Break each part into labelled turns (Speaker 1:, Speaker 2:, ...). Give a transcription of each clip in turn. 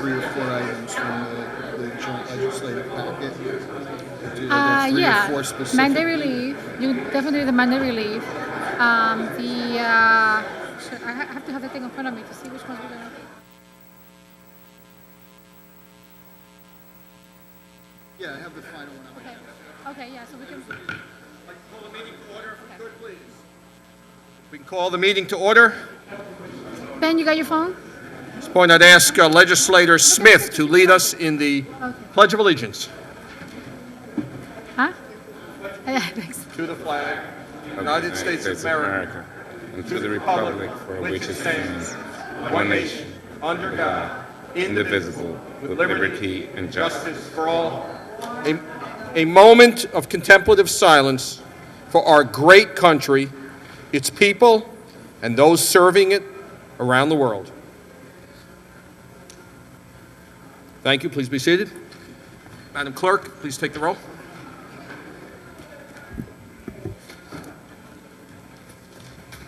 Speaker 1: 3 or 4 items from the joint legislative packet? Are there 3
Speaker 2: Yeah,
Speaker 1: or 4 specific?
Speaker 2: mandate relief. You definitely the mandate relief. I have to have the thing in front of me to see which ones we're gonna.
Speaker 1: Yeah, I have the final one.
Speaker 2: Okay, yeah, so we can.
Speaker 1: Call the meeting to order, if we could, please. We can call the meeting to order.
Speaker 2: Ben, you got your phone?
Speaker 1: At this point, I'd ask Legislator Smith to lead us in the Pledge of Allegiance.
Speaker 2: Huh? Yeah, thanks.
Speaker 1: To the flag of the United States of America,
Speaker 3: and to the republic for which it stands, one nation, under God, indivisible, with liberty and justice
Speaker 1: for all. A moment of contemplative silence for our great country, its people, and those serving it around the world. Thank you. Please be seated. Madam Clerk, please take the roll.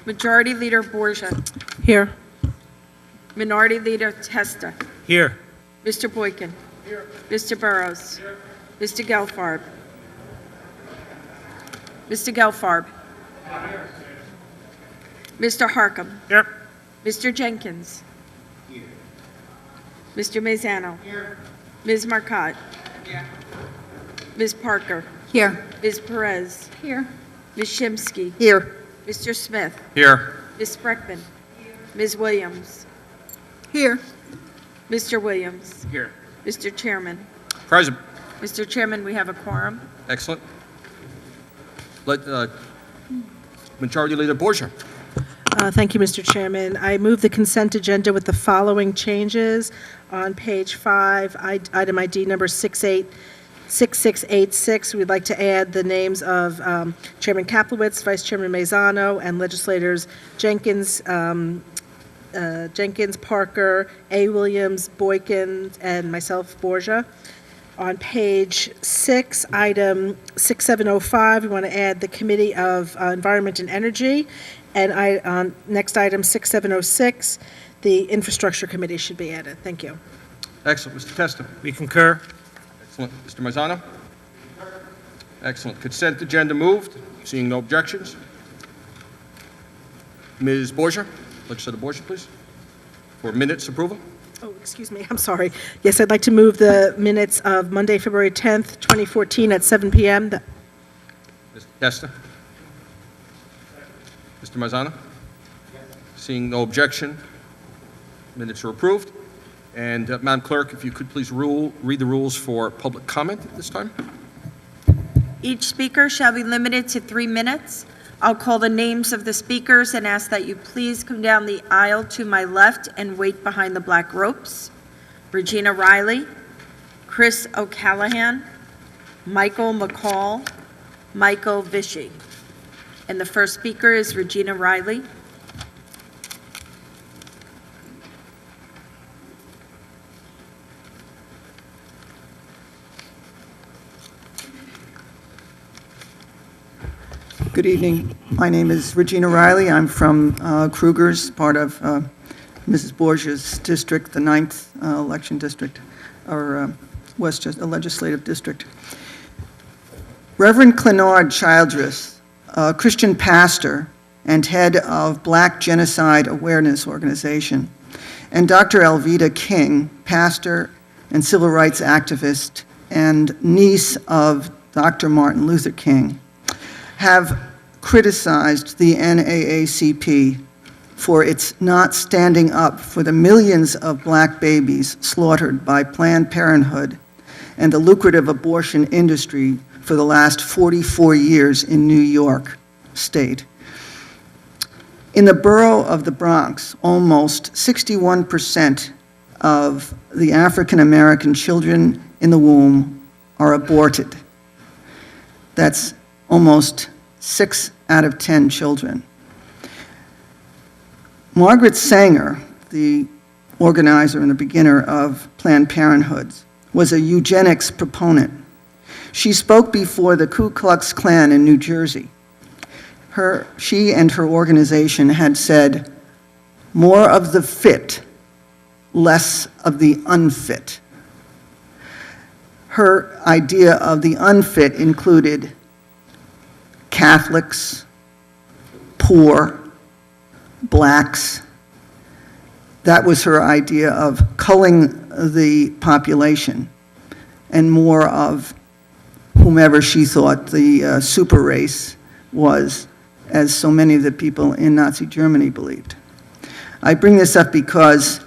Speaker 4: Majority Leader Borgia.
Speaker 5: Here.
Speaker 4: Minority Leader Testa.
Speaker 5: Here.
Speaker 4: Mr. Boykin. Here. Mr. Burrows. Here. Mr. Gelfarb. Mr. Gelfarb. Here. Mr. Harcum.
Speaker 5: Here.
Speaker 4: Mr. Jenkins. Here. Mr. Mazzano. Here. Ms. Marcotte. Here. Ms. Parker.
Speaker 5: Here.
Speaker 4: Ms. Perez.
Speaker 2: Here.
Speaker 4: Ms. Shimsky.
Speaker 5: Here.
Speaker 4: Mr. Smith.
Speaker 1: Here.
Speaker 4: Ms. Spreckman. Ms. Williams.
Speaker 5: Here.
Speaker 4: Mr. Williams.
Speaker 1: Here.
Speaker 4: Mr. Chairman.
Speaker 1: Present.
Speaker 4: Mr. Chairman, we have a quorum.
Speaker 1: Excellent. Majority Leader Borgia.
Speaker 5: Thank you, Mr. Chairman. I move the consent agenda with the following changes. On page 5, item ID number 6686, we'd like to add the names of Chairman Kaplowitz, Vice Chairman Mazzano, and legislators Jenkins, Parker, A. Williams, Boykin, and myself, Borgia. On page 6, item 6705, we want to add the Committee of Environment and Energy. And next item, 6706, the Infrastructure Committee should be added. Thank you.
Speaker 1: Excellent. Mr. Testa.
Speaker 6: We concur.
Speaker 1: Excellent. Mr. Mazzano. Excellent. Consent agenda moved. Seeing no objections. Ms. Borgia. Legislator Borgia, please. For minutes approval.
Speaker 5: Oh, excuse me, I'm sorry. Yes, I'd like to move the minutes of Monday, February 10th, 2014 at 7 p.m.
Speaker 1: Mr. Testa. Mr. Mazzano? Seeing no objection, minutes are approved. And Madam Clerk, if you could please read the rules for public comment at this time.
Speaker 4: Each speaker shall be limited to 3 minutes. I'll call the names of the speakers and ask that you please come down the aisle to my left and wait behind the black ropes. Regina Riley, Chris O'Callahan, Michael McCall, Michael Vishy. And the first speaker is Regina Riley.
Speaker 7: Good evening. My name is Regina Riley. I'm from Kruger's, part of Mrs. Borgia's district, the 9th election district, or Westchester Legislative District. Reverend Clenard Childress, a Christian pastor and head of Black Genocide Awareness Organization, and Dr. Alveda King, pastor and civil rights activist and niece of Dr. Martin Luther King, have criticized the NAACP for its not standing up for the millions of black babies slaughtered by Planned Parenthood and the lucrative abortion industry for the last 44 years in New York State. In the borough of the Bronx, almost 61% of the African American children in the womb are aborted. That's almost 6 out of 10 children. Margaret Sanger, the organizer and the beginner of Planned Parenthood, was a eugenics proponent. She spoke before the Ku Klux Klan in New Jersey. She and her organization had said, "More of the fit less of the unfit. Her idea of the unfit included Catholics, poor, blacks. That was her idea of culling the population and more of whomever she thought the super race was, as so many of the people in Nazi Germany believed. I bring this up because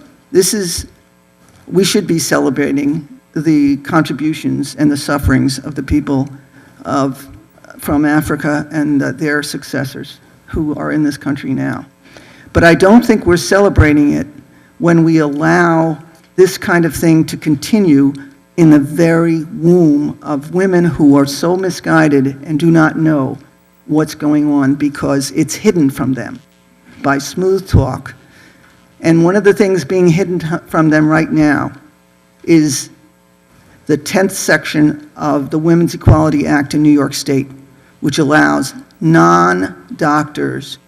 Speaker 7: we should be celebrating the contributions and the sufferings of the people from Africa and their successors who are in this country now. But I don't think we're celebrating it when we allow this kind of thing to continue in the very womb of women who are so misguided and do not know what's going on because it's hidden from them by smooth talk. And one of the things being hidden from them right now is the 10th section of the Women's Equality Act in New York State, which allows non-doctors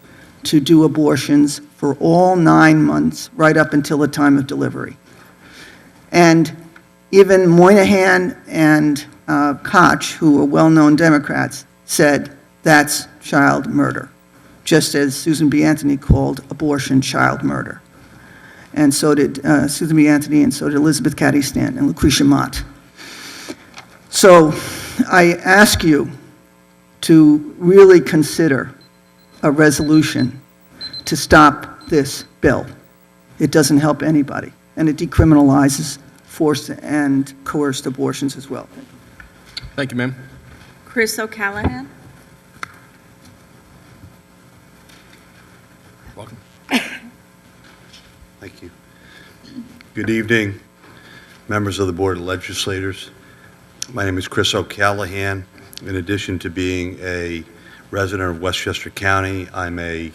Speaker 7: to do abortions for all 9 months, right up until the time of delivery. And even Moynihan and Koch, who are well-known Democrats, said that's child murder, just as Susan B. Anthony called abortion child murder. And so did Susan B. Anthony, and so did Elizabeth Cady Stanton and Lucretia Mott. So I ask you to really consider a resolution to stop this bill. It doesn't help anybody, and it decriminalizes forced and coerced abortions as well.
Speaker 1: Thank you, ma'am.
Speaker 4: Chris O'Callahan.
Speaker 1: Welcome.
Speaker 6: Thank you. Good evening, members of the Board of Legislators. My name is Chris O'Callahan. In addition to being a resident of Westchester County, I'm a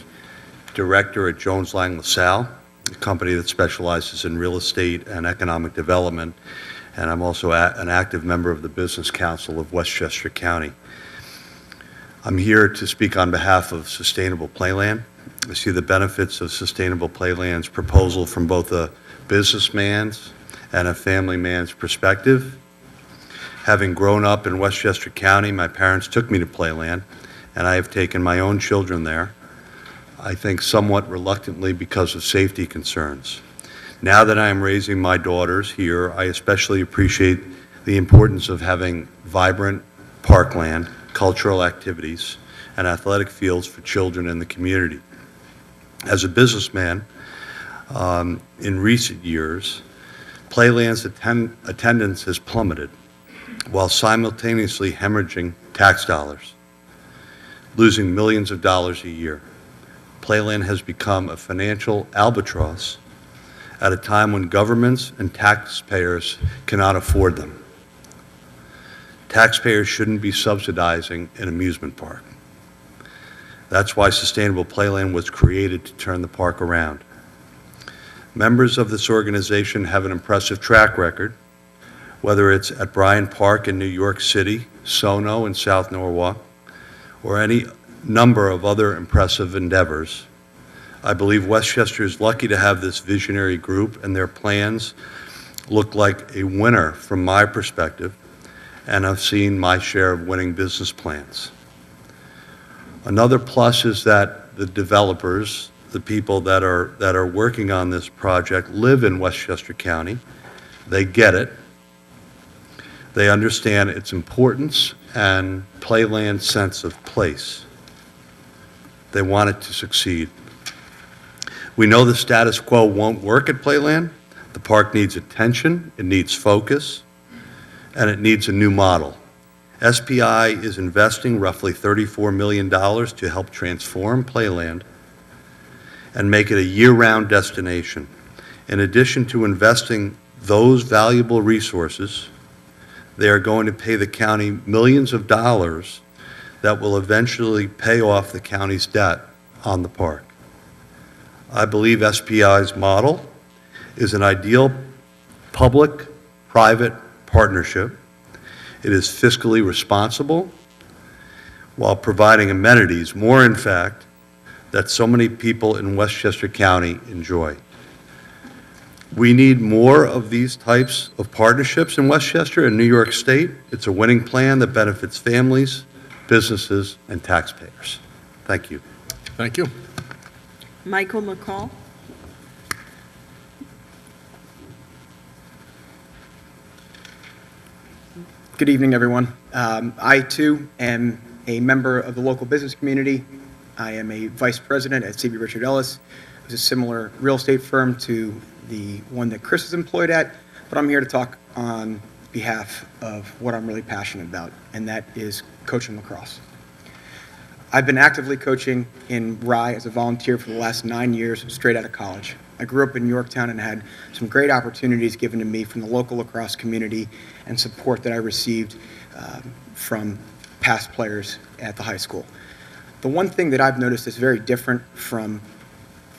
Speaker 6: director at Jones Lang LaSalle, a company that specializes in real estate and economic development, and I'm also an active member of the Business Council of Westchester County. I'm here to speak on behalf of Sustainable Playland. I see the benefits of Sustainable Playland's proposal from both a businessman's and a family man's perspective. Having grown up in Westchester County, my parents took me to Playland, and I have taken my own children there, I think somewhat reluctantly because of safety concerns. Now that I am raising my daughters here, I especially appreciate the importance of having vibrant parkland, cultural activities, and athletic fields for children in the community. As a businessman, in recent years, Playland's attendance has plummeted while simultaneously hemorrhaging tax dollars, losing millions of dollars a year. Playland has become a financial albatross at a time when governments and taxpayers cannot afford them. Taxpayers shouldn't be subsidizing an amusement park. That's why Sustainable Playland was created to turn the park around. Members of this organization have an impressive track record, whether it's at Bryant Park in New York City, Sono in South Norwalk, or any number of other impressive endeavors. I believe Westchester is lucky to have this visionary group, and their plans look like a winner from my perspective, and I've seen my share of winning business plans. Another plus is that the developers, the people that are working on this project, live in Westchester County. They get it. They understand its importance and Playland's sense of place. They want it to succeed. We know the status quo won't work at Playland. The park needs attention, it needs focus, and it needs a new model. SPI is investing roughly $34 million to help transform Playland and make it a year-round destination. In addition to investing those valuable resources, they are going to pay the county millions of dollars that will eventually pay off the county's debt on the park. I believe SPI's model is an ideal public-private partnership. It is fiscally responsible while providing amenities, more in fact, that so many people in Westchester County enjoy. We need more of these types of partnerships in Westchester and New York State. It's a winning plan that benefits families, businesses, and taxpayers. Thank you.
Speaker 1: Thank you.
Speaker 4: Michael McCall.
Speaker 8: Good evening, everyone. I, too, am a member of the local business community. I am a vice president at C.B. Richard Ellis. It's a similar real estate firm to the one that Chris is employed at, but I'm here to talk on behalf of what I'm really passionate about, and that is coaching lacrosse. I've been actively coaching in Rye as a volunteer for the last 9 years, straight out of college. I grew up in Yorktown and had some great opportunities given to me from the local lacrosse community and support that I received from past players at the high school. The one thing that I've noticed is very different from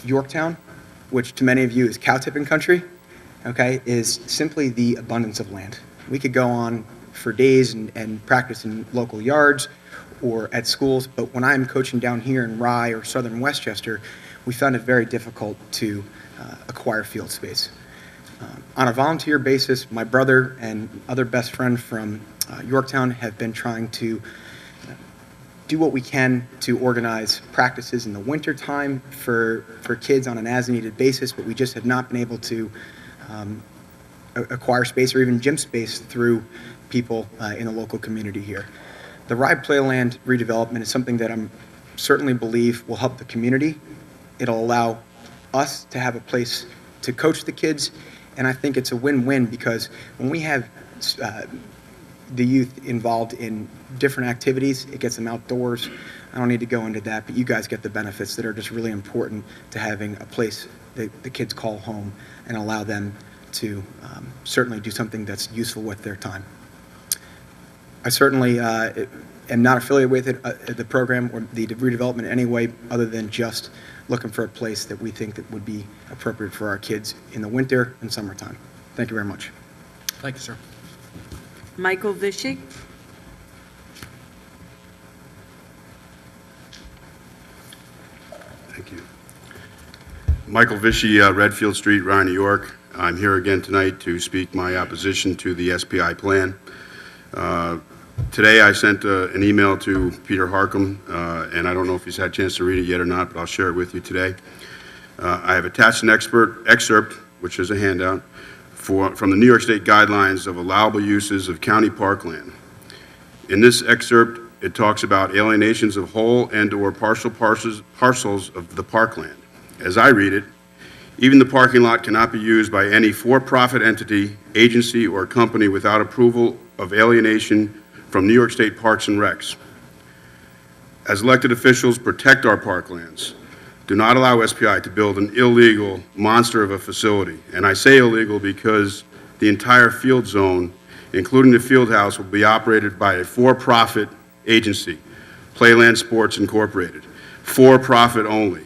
Speaker 8: Yorktown, which to many of you is cow tipping country, okay, is simply the abundance of land. We could go on for days and practice in local yards or at schools, but when I'm coaching down here in Rye or southern Westchester, we found it very difficult to acquire field space. On a volunteer basis, my brother and other best friend from Yorktown have been trying to do what we can to organize practices in the winter time for kids on an as-needed basis, but we just have not been able to acquire space or even gym space through people in the local community here. The Rye Playland redevelopment is something that I'm certainly believe will help the community. It'll allow us to have a place to coach the kids, and I think it's a win-win because when we have the youth involved in different activities, it gets them outdoors. I don't need to go into that, but you guys get the benefits that are just really important to having a place that the kids call home and allow them to certainly do something that's useful with their time. I certainly am not affiliated with it, the program or the redevelopment in any way other than just looking for a place that we think that would be appropriate for our kids in the winter and summertime. Thank you very much.
Speaker 1: Thank you, sir.
Speaker 4: Michael Vishig.
Speaker 9: Thank you. Michael Vichy, Redfield Street, Rye, New York. I'm here again tonight to speak my opposition to the SPI plan. Today I sent an email to Peter Harcum, and I don't know if he's had a chance to read it yet or not, but I'll share it with you today. I have attached an excerpt, which is a handout, from the New York State Guidelines of Allowable Uses of County Parkland. In this excerpt, it talks about alienations of whole and/or partial parcels of the parkland. As I read it, even the parking lot cannot be used by any for-profit entity, agency, or company without approval of alienation from New York State Parks and Recs. As elected officials, protect our parklands. Do not allow SPI to build an illegal monster of a facility. And I say illegal because the entire field zone, including the field house, will be operated by a for-profit agency, Playland Sports Incorporated. For-profit only.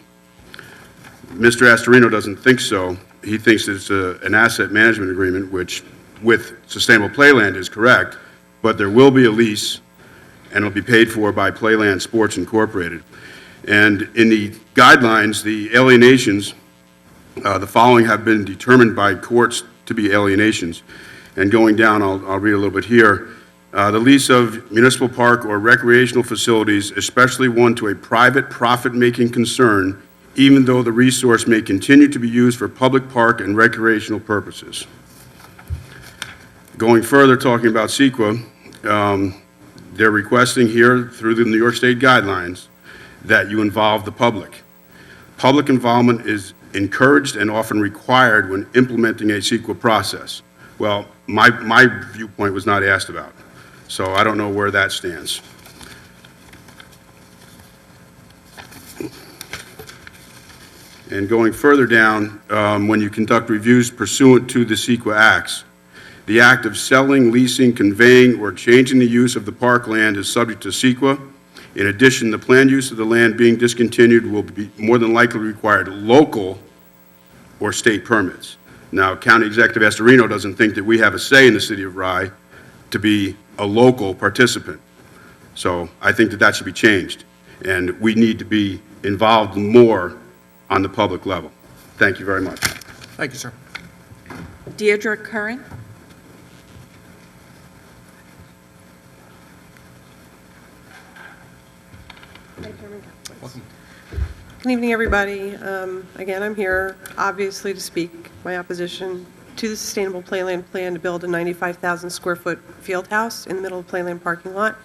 Speaker 9: Mr. Astorino doesn't think so. He thinks it's an asset management agreement, which with Sustainable Playland is correct, but there will be a lease, and it'll be paid for by Playland Sports Incorporated. And in the guidelines, the alienations, the following have been determined by courts to be alienations. And going down, I'll read a little bit here. The lease of municipal park or recreational facilities, especially one to a private profit-making concern, even though the resource may continue to be used for public park and recreational purposes. Going further, talking about CEQA, they're requesting here through the New York State guidelines that you involve the public. Public involvement is encouraged and often required when implementing a CEQA process. Well, my viewpoint was not asked about, so I don't know where that stands. And going further down, when you conduct reviews pursuant to the CEQA Acts, the act of selling, leasing, conveying, or changing the use of the parkland is subject to CEQA. In addition, the planned use of the land being discontinued will be more than likely require local or state permits. Now, County Executive Astorino doesn't think that we have a say in the city of Rye to be a local participant. So I think that that should be changed, and we need to be involved more on the public level. Thank you very much.
Speaker 1: Thank you, sir.
Speaker 4: Deirdre Curran.
Speaker 10: Good evening, everybody. Again, I'm here, obviously, to speak my opposition to the Sustainable Playland plan to build a 95,000 square foot field house in the middle of Playland parking lot.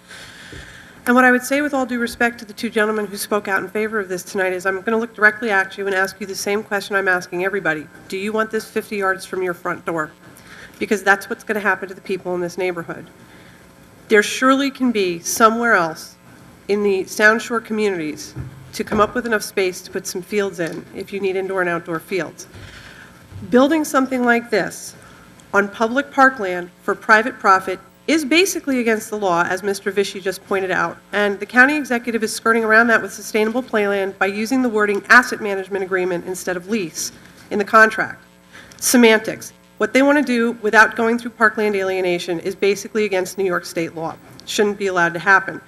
Speaker 10: And what I would say, with all due respect to the two gentlemen who spoke out in favor of this tonight, is I'm going to look directly at you and ask you the same question I'm asking everybody. Do you want this 50 yards from your front door? Because that's what's going to happen to the people in this neighborhood. There surely can be somewhere else in the Sound Shore communities to come up with enough space to put some fields in if you need indoor and outdoor fields. Building something like this on public parkland for private profit is basically against the law, as Mr. Vichy just pointed out, and the county executive is skirting around that with Sustainable Playland by using the wording asset management agreement instead of lease in the contract. Semantics. What they want to do without going through parkland alienation is basically against New York state law. Shouldn't be allowed to happen.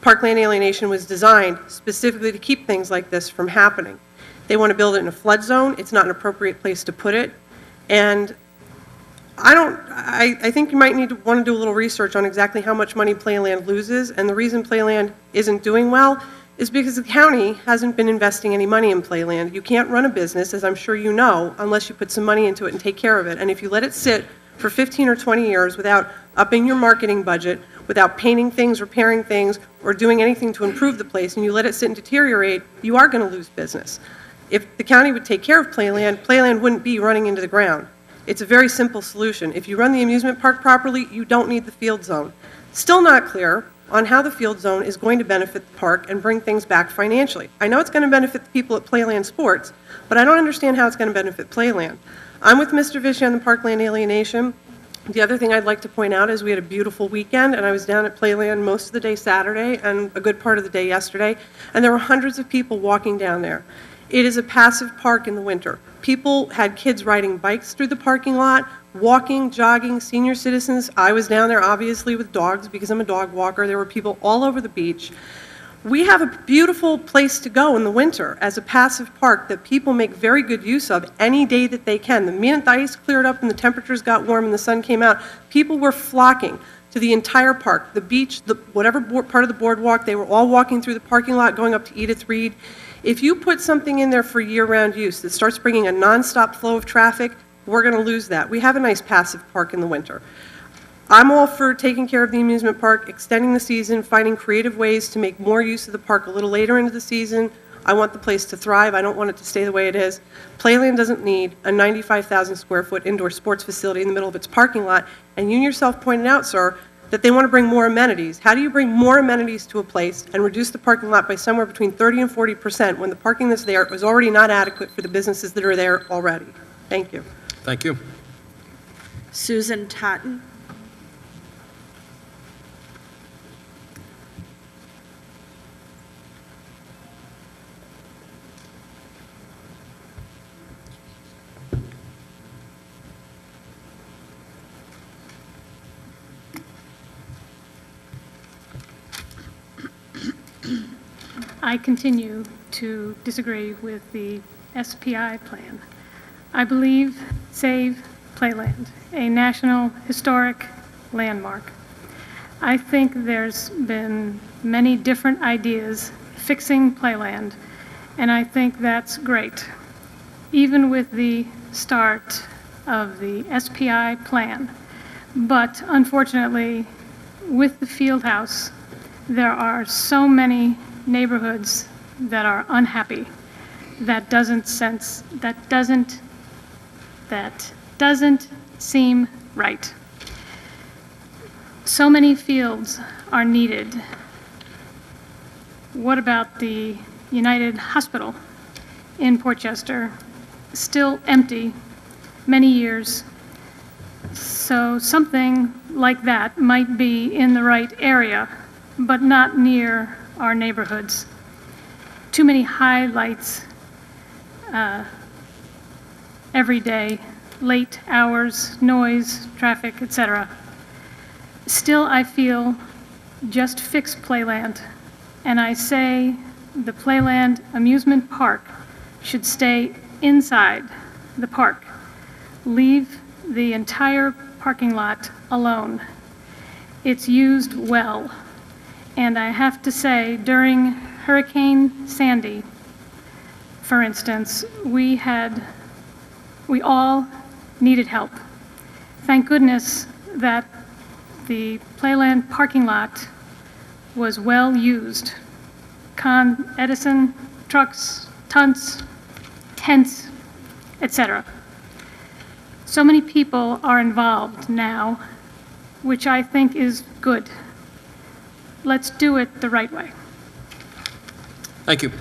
Speaker 10: Parkland alienation was designed specifically to keep things like this from happening. They want to build it in a flood zone. It's not an appropriate place to put it. And I think you might want to do a little research on exactly how much money Playland loses. And the reason Playland isn't doing well is because the county hasn't been investing any money in Playland. You can't run a business, as I'm sure you know, unless you put some money into it and take care of it. And if you let it sit for 15 or 20 years without upping your marketing budget, without painting things, repairing things, or doing anything to improve the place, and you let it sit and deteriorate, you are going to lose business. If the county would take care of Playland, Playland wouldn't be running into the ground. It's a very simple solution. If you run the amusement park properly, you don't need the field zone. Still not clear on how the field zone is going to benefit the park and bring things back financially. I know it's going to benefit the people at Playland Sports, but I don't understand how it's going to benefit Playland. I'm with Mr. Vichy on the parkland alienation. The other thing I'd like to point out is we had a beautiful weekend, and I was down at Playland most of the day Saturday and a good part of the day yesterday, and there were hundreds of people walking down there. It is a passive park in the winter. People had kids riding bikes through the parking lot, walking, jogging, senior citizens. I was down there obviously with dogs because I'm a dog walker. There were people all over the beach. We have a beautiful place to go in the winter as a passive park that people make very good use of any day that they can. The minute the ice cleared up and the temperatures got warm and the sun came out, people were flocking to the entire park, the beach, whatever part of the boardwalk. They were all walking through the parking lot, going up to Edith Reed. If you put something in there for year-round use that starts bringing a nonstop flow of traffic, we're going to lose that. We have a nice passive park in the winter. I'm all for taking care of the amusement park, extending the season, finding creative ways to make more use of the park a little later into the season. I want the place to thrive. I don't want it to stay the way it is. Playland doesn't need a 95,000 square foot indoor sports facility in the middle of its parking lot. And you yourself pointed out, sir, that they want to bring more amenities. How do you bring more amenities to a place and reduce the parking lot by somewhere between 30 and 40% when the parking that's there is already not adequate for the businesses that are there already? Thank you.
Speaker 1: Thank you.
Speaker 4: Susan Totten.
Speaker 2: I continue to disagree with the SPI plan. I believe Save Playland, a national historic landmark. I think there's been many different ideas fixing Playland, and I think that's great. Even with the start of the SPI plan. But unfortunately, with the field house, there are so many neighborhoods that are unhappy. That doesn't seem right. So many fields are needed. What about the United Hospital in Portchester? Still empty, many years. So something like that might be in the right area, but not near our neighborhoods. Too many high lights every day, late hours, noise, traffic, etc. Still, I feel just fix Playland, and I say the Playland amusement park should stay inside the park. Leave the entire parking lot alone. It's used well. And I have to say, during Hurricane Sandy, for instance, we all needed help. Thank goodness that the Playland parking lot was well used. Con Edison, trucks, tents, etc. So many people are involved now, which I think is good. Let's do it the right way.
Speaker 1: Thank you.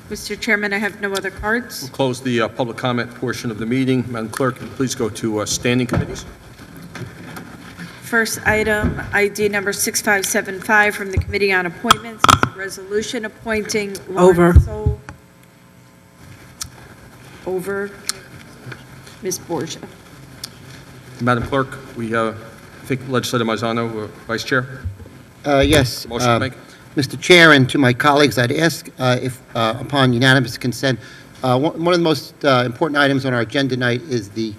Speaker 4: Mr. Chairman, I have no other cards.
Speaker 1: We'll close the public comment portion of the meeting. Madam Clerk, please go to standing committees.
Speaker 4: First item, ID number 6575 from the Committee on Appointments, is a resolution appointing Lawrence over Ms. Borgia.
Speaker 1: Madam Clerk, we I think Legislator Marzano, Vice Chair.
Speaker 11: Yes.
Speaker 1: Motion to make.
Speaker 11: Mr. Chair, and to my colleagues, I'd ask if, upon unanimous consent, one of the most important items on our agenda tonight is the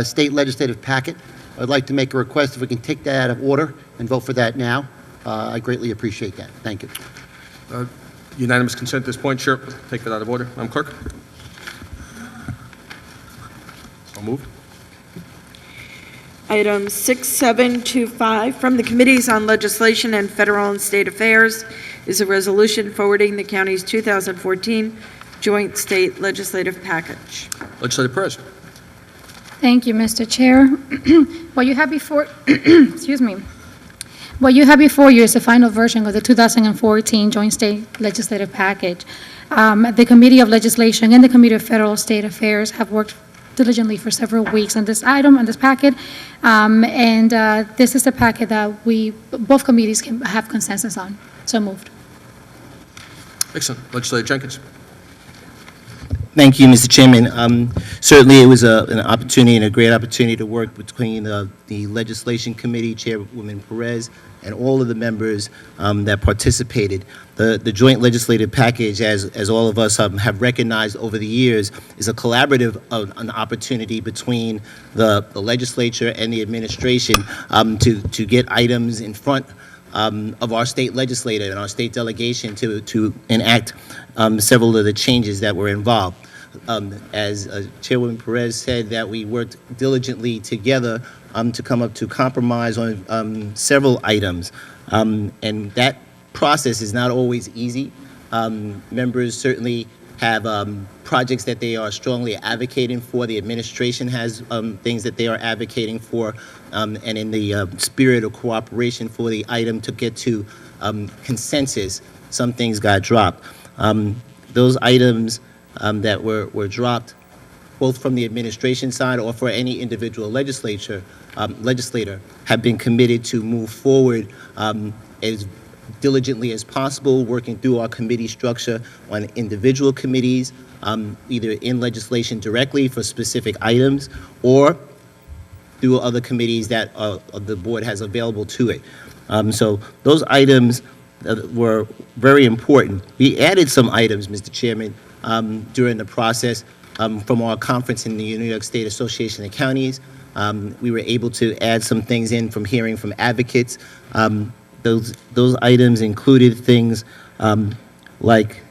Speaker 11: state legislative packet. I'd like to make a request if we can take that out of order and vote for that now. I greatly appreciate that. Thank you.
Speaker 1: Unanimous consent at this point, Chair. Take that out of order. Madam Clerk. So moved.
Speaker 4: Item 6725 from the Committees on Legislation and Federal and State Affairs is a resolution forwarding the county's 2014 joint state legislative package.
Speaker 1: Legislator Perez.
Speaker 12: Thank you, Mr. Chair. What you have before, excuse me. What you have before you is the final version of the 2014 Joint State Legislative Package. The Committee of Legislation and the Committee of Federal State Affairs have worked diligently for several weeks on this item, on this packet, and this is the packet that both committees can have consensus on. So moved.
Speaker 1: Excellent. Legislator Jenkins.
Speaker 13: Thank you, Mr. Chairman. Certainly, it was an opportunity and a great opportunity to work between the Legislation Committee, Chairwoman Perez, and all of the members that participated. The joint legislative package, as all of us have recognized over the years, is a collaborative an opportunity between the legislature and the administration to get items in front of our state legislator and our state delegation to enact several of the changes that were involved. As Chairwoman Perez said, that we worked diligently together to come up to compromise on several items, and that process is not always easy. Members certainly have projects that they are strongly advocating for. The administration has things that they are advocating for, and in the spirit of cooperation for the item to get to consensus, some things got dropped. Those items that were dropped, both from the administration side or for any individual legislator, have been committed to move forward as diligently as possible, working through our committee structure on individual committees, either in legislation directly for specific items or through other committees that the board has available to it. So those items were very important. We added some items, Mr. Chairman, during the process from our conference in the New York State Association of Counties. We were able to add some things in from hearing from advocates. Those items included things like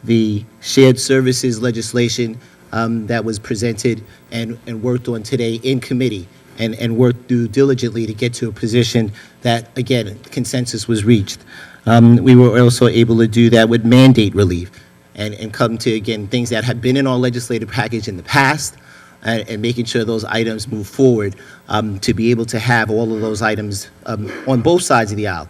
Speaker 13: the shared services legislation that was presented and worked on today in committee and worked through diligently to get to a position that, again, consensus was reached. We were also able to do that with mandate relief and come to, again, things that have been in our legislative package in the past and making sure those items move forward to be able to have all of those items on both sides of the aisle.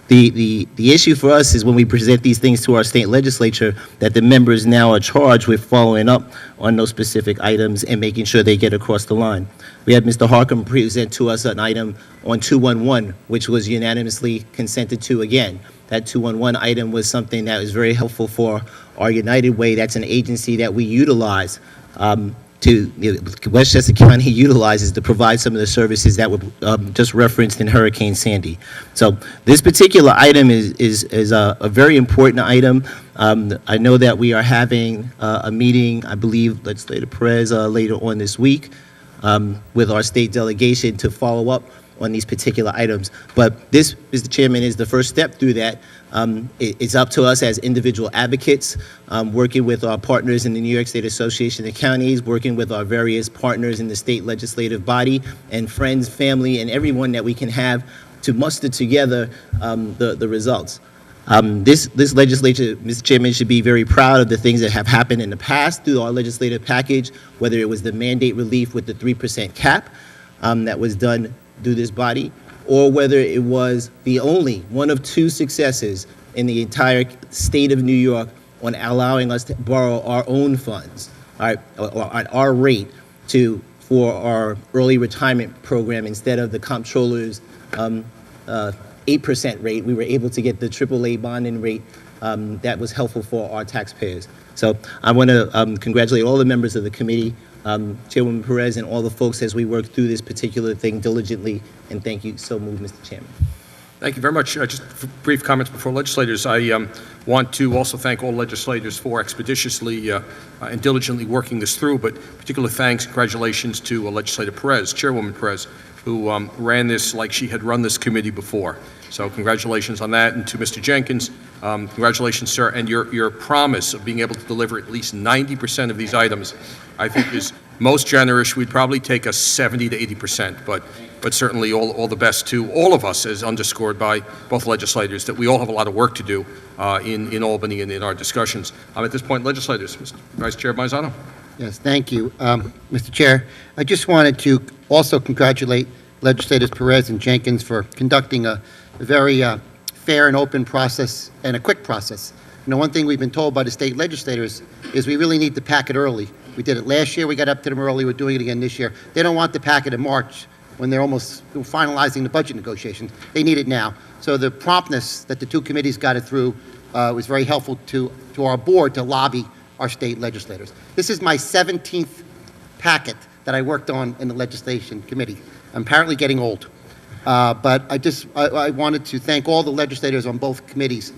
Speaker 13: The issue for us is when we present these things to our state legislature that the members now are charged with following up on those specific items and making sure they get across the line. We had Mr. Harcum present to us an item on 211, which was unanimously consented to again. That 211 item was something that was very helpful for our United Way. That's an agency that we utilize Westchester County utilizes to provide some of the services that were just referenced in Hurricane Sandy. So this particular item is a very important item. I know that we are having a meeting, I believe, Legislator Perez, later on this week, with our state delegation to follow up on these particular items. But this, Mr. Chairman, is the first step through that. It's up to us as individual advocates, working with our partners in the New York State Association of Counties, working with our various partners in the state legislative body, and friends, family, and everyone that we can have to muster together the results. This legislature, Mr. Chairman, should be very proud of the things that have happened in the past through our legislative package, whether it was the mandate relief with the 3% cap that was done through this body, or whether it was the only one of two successes in the entire state of New York on allowing us to borrow our own funds, or at our rate, for our early retirement program instead of the comptroller's 8% rate. We were able to get the AAA bonding rate that was helpful for our taxpayers. So I want to congratulate all the members of the committee, Chairwoman Perez, and all the folks as we work through this particular thing diligently, and thank you so much, Mr. Chairman.
Speaker 1: Thank you very much. Just brief comments before legislators. I want to also thank all legislators for expeditiously and diligently working this through, but particular thanks, congratulations to Legislator Perez, Chairwoman Perez, who ran this like she had run this committee before. So congratulations on that. And to Mr. Jenkins, congratulations, sir. And your promise of being able to deliver at least 90% of these items, I think, is most generous. We'd probably take a 70 to 80%, but certainly all the best to all of us, as underscored by both legislators, that we all have a lot of work to do in Albany and in our discussions. At this point, legislators, Mr. Vice Chair Maizano.
Speaker 11: Yes, thank you. Mr. Chair, I just wanted to also congratulate Legislators Perez and Jenkins for conducting a very fair and open process and a quick process. You know, one thing we've been told by the state legislators is we really need to pack it early. We did it last year, we got up to them early, we're doing it again this year. They don't want the packet in March when they're almost finalizing the budget negotiations. They need it now. So the promptness that the two committees got it through was very helpful to our board to lobby our state legislators. This is my 17th packet that I worked on in the legislation committee. I'm apparently getting old. But I wanted to thank all the legislators on both committees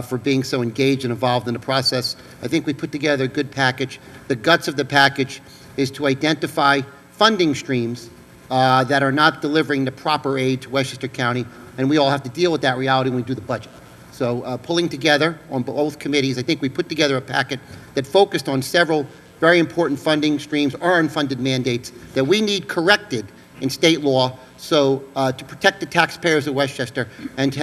Speaker 11: for being so engaged and involved in the process. I think we put together a good package. The guts of the package is to identify funding streams that are not delivering the proper aid to Westchester County, and we all have to deal with that reality when we do the budget. So pulling together on both committees, I think we put together a packet that focused on several very important funding streams or unfunded mandates that we need corrected in state law, so to protect the taxpayers of Westchester and to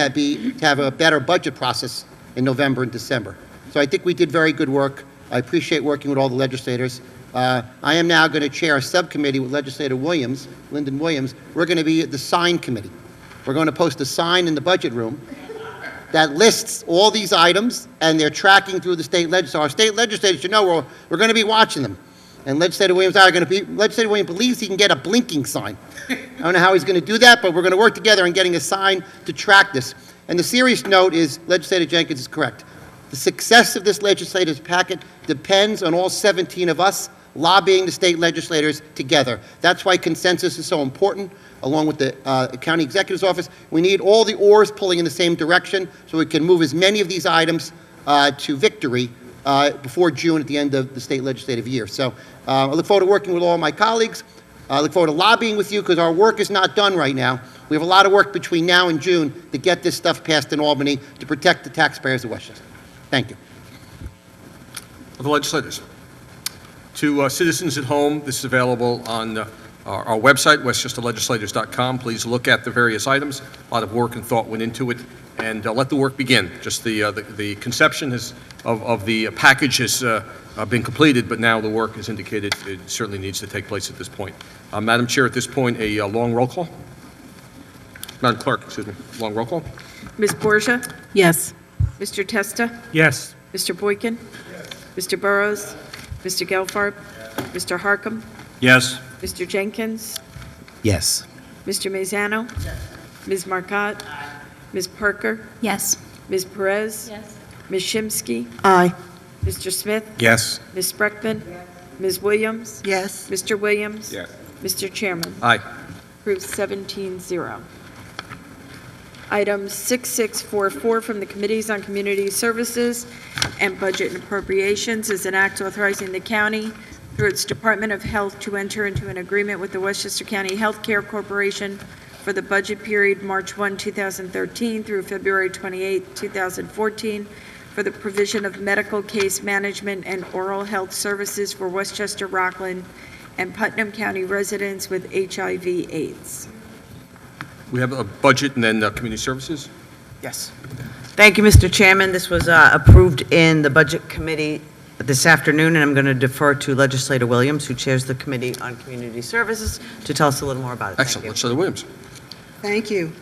Speaker 11: have a better budget process in November and December. So I think we did very good work. I appreciate working with all the legislators. I am now going to chair a subcommittee with Legislator Williams, Lyndon Williams. We're going to be at the sign committee. We're going to post a sign in the budget room that lists all these items, and they're tracking through the state legislature. Our state legislators should know we're going to be watching them. And Legislator Williams are going to be, Legislator Williams believes he can get a blinking sign. I don't know how he's going to do that, but we're going to work together on getting a sign to track this. And the serious note is, Legislator Jenkins is correct. The success of this legislative packet depends on all 17 of us lobbying the state legislators together. That's why consensus is so important, along with the county executive's office. We need all the oars pulling in the same direction so we can move as many of these items to victory before June at the end of the state legislative year. So I look forward to working with all my colleagues. I look forward to lobbying with you because our work is not done right now. We have a lot of work between now and June to get this stuff passed in Albany to protect the taxpayers of Westchester. Thank you.
Speaker 1: The legislators. To citizens at home, this is available on our website, westchesterlegislators.com. Please look at the various items. A lot of work and thought went into it, and let the work begin. Just the conception of the package has been completed, but now the work is indicated. It certainly needs to take place at this point. Madam Chair, at this point, a long roll call. Madam Clerk, excuse me, long roll call.
Speaker 4: Ms. Borgia?
Speaker 5: Yes.
Speaker 4: Mr. Testa?
Speaker 14: Yes.
Speaker 4: Mr. Boykin? Yes. Mr. Burrows? Mr. Gelfarb? Mr. Harcum?
Speaker 14: Yes.
Speaker 4: Mr. Jenkins?
Speaker 13: Yes.
Speaker 4: Mr. Maizano? Yes. Ms. Marcotte? Ms. Parker?
Speaker 12: Yes.
Speaker 4: Ms. Perez?
Speaker 12: Yes.
Speaker 4: Ms. Shimsky?
Speaker 5: Aye.
Speaker 4: Mr. Smith?
Speaker 14: Yes.
Speaker 4: Ms. Spreckman? Ms. Williams?
Speaker 5: Yes.
Speaker 4: Mr. Williams?
Speaker 14: Yes.
Speaker 4: Mr. Chairman?
Speaker 1: Aye.
Speaker 4: Approved 17-0. Item 6644 from the Committees on Community Services and Budget and Appropriations is an act authorizing the county through its Department of Health to enter into an agreement with the Westchester County Healthcare Corporation for the budget period March 1, 2013 through February 28, 2014, for the provision of medical case management and oral health services for Westchester, Rockland, and Putnam County residents with HIV/AIDS.
Speaker 1: We have a budget and then community services.
Speaker 14: Yes. Thank you, Mr. Chairman. This was approved in the Budget Committee this afternoon, and I'm going to defer to Legislator Williams, who chairs the Committee on Community Services, to tell us a little more about it.
Speaker 1: Excellent. Legislator Williams.
Speaker 15: Thank you.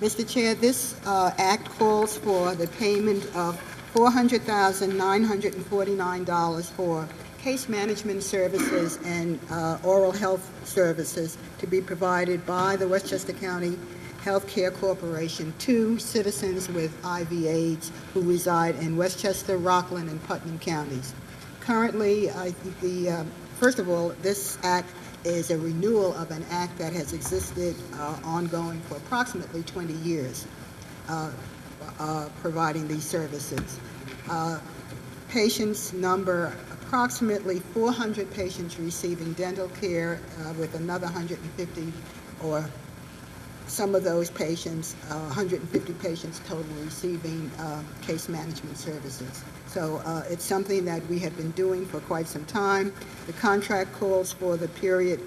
Speaker 15: Mr. Chair, this act calls for the payment of $400,949 for case management services and oral health services to be provided by the Westchester County Healthcare Corporation to citizens with HIV/AIDS who reside in Westchester, Rockland, and Putnam counties. Currently, I think first of all, this act is a renewal of an act that has existed ongoing for approximately 20 years, providing these services. Patients number approximately 400 patients receiving dental care, with another 150 or some of those patients, 150 patients total receiving case management services. So it's something that we have been doing for quite some time. The contract calls for the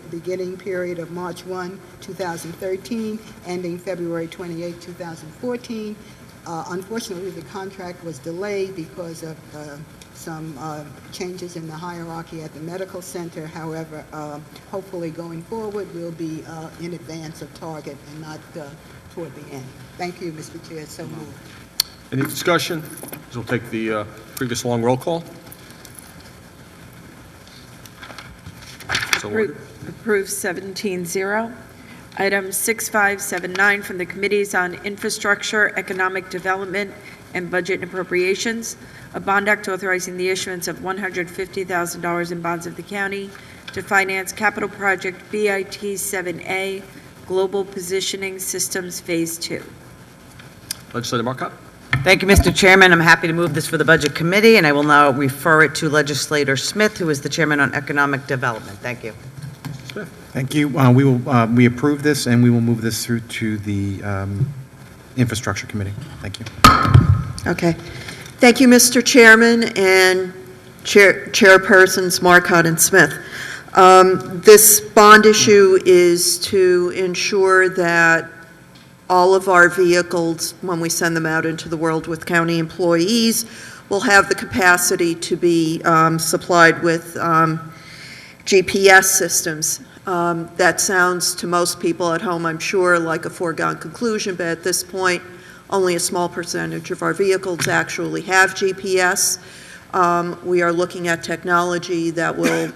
Speaker 15: beginning period of March 1, 2013, ending February 28, 2014. Unfortunately, the contract was delayed because of some changes in the hierarchy at the medical center. However, hopefully going forward, we'll be in advance of target and not toward the end. Thank you, Mr. Chair. So moved.
Speaker 1: Any discussion? We'll take the previous long roll call. So ordered.
Speaker 4: Approved 17-0. Item 6579 from the Committees on Infrastructure, Economic Development, and Budget and Appropriations, a bond act authorizing the issuance of $150,000 in bonds of the county to finance capital project BIT 7A, Global Positioning Systems Phase 2.
Speaker 1: Legislator Marcotte.
Speaker 14: Thank you, Mr. Chairman. I'm happy to move this for the Budget Committee, and I will now refer it to Legislator Smith, who is the Chairman on Economic Development. Thank you.
Speaker 16: Thank you. We approve this, and we will move this through to the Infrastructure Committee. Thank you.
Speaker 17: Okay. Thank you, Mr. Chairman and Chairpersons Marcotte and Smith. This bond issue is to ensure that all of our vehicles, when we send them out into the world with county employees, will have the capacity to be supplied with GPS systems. That sounds to most people at home, I'm sure, like a foregone conclusion, but at this point, only a small percentage of our vehicles actually have GPS. We are looking at technology that will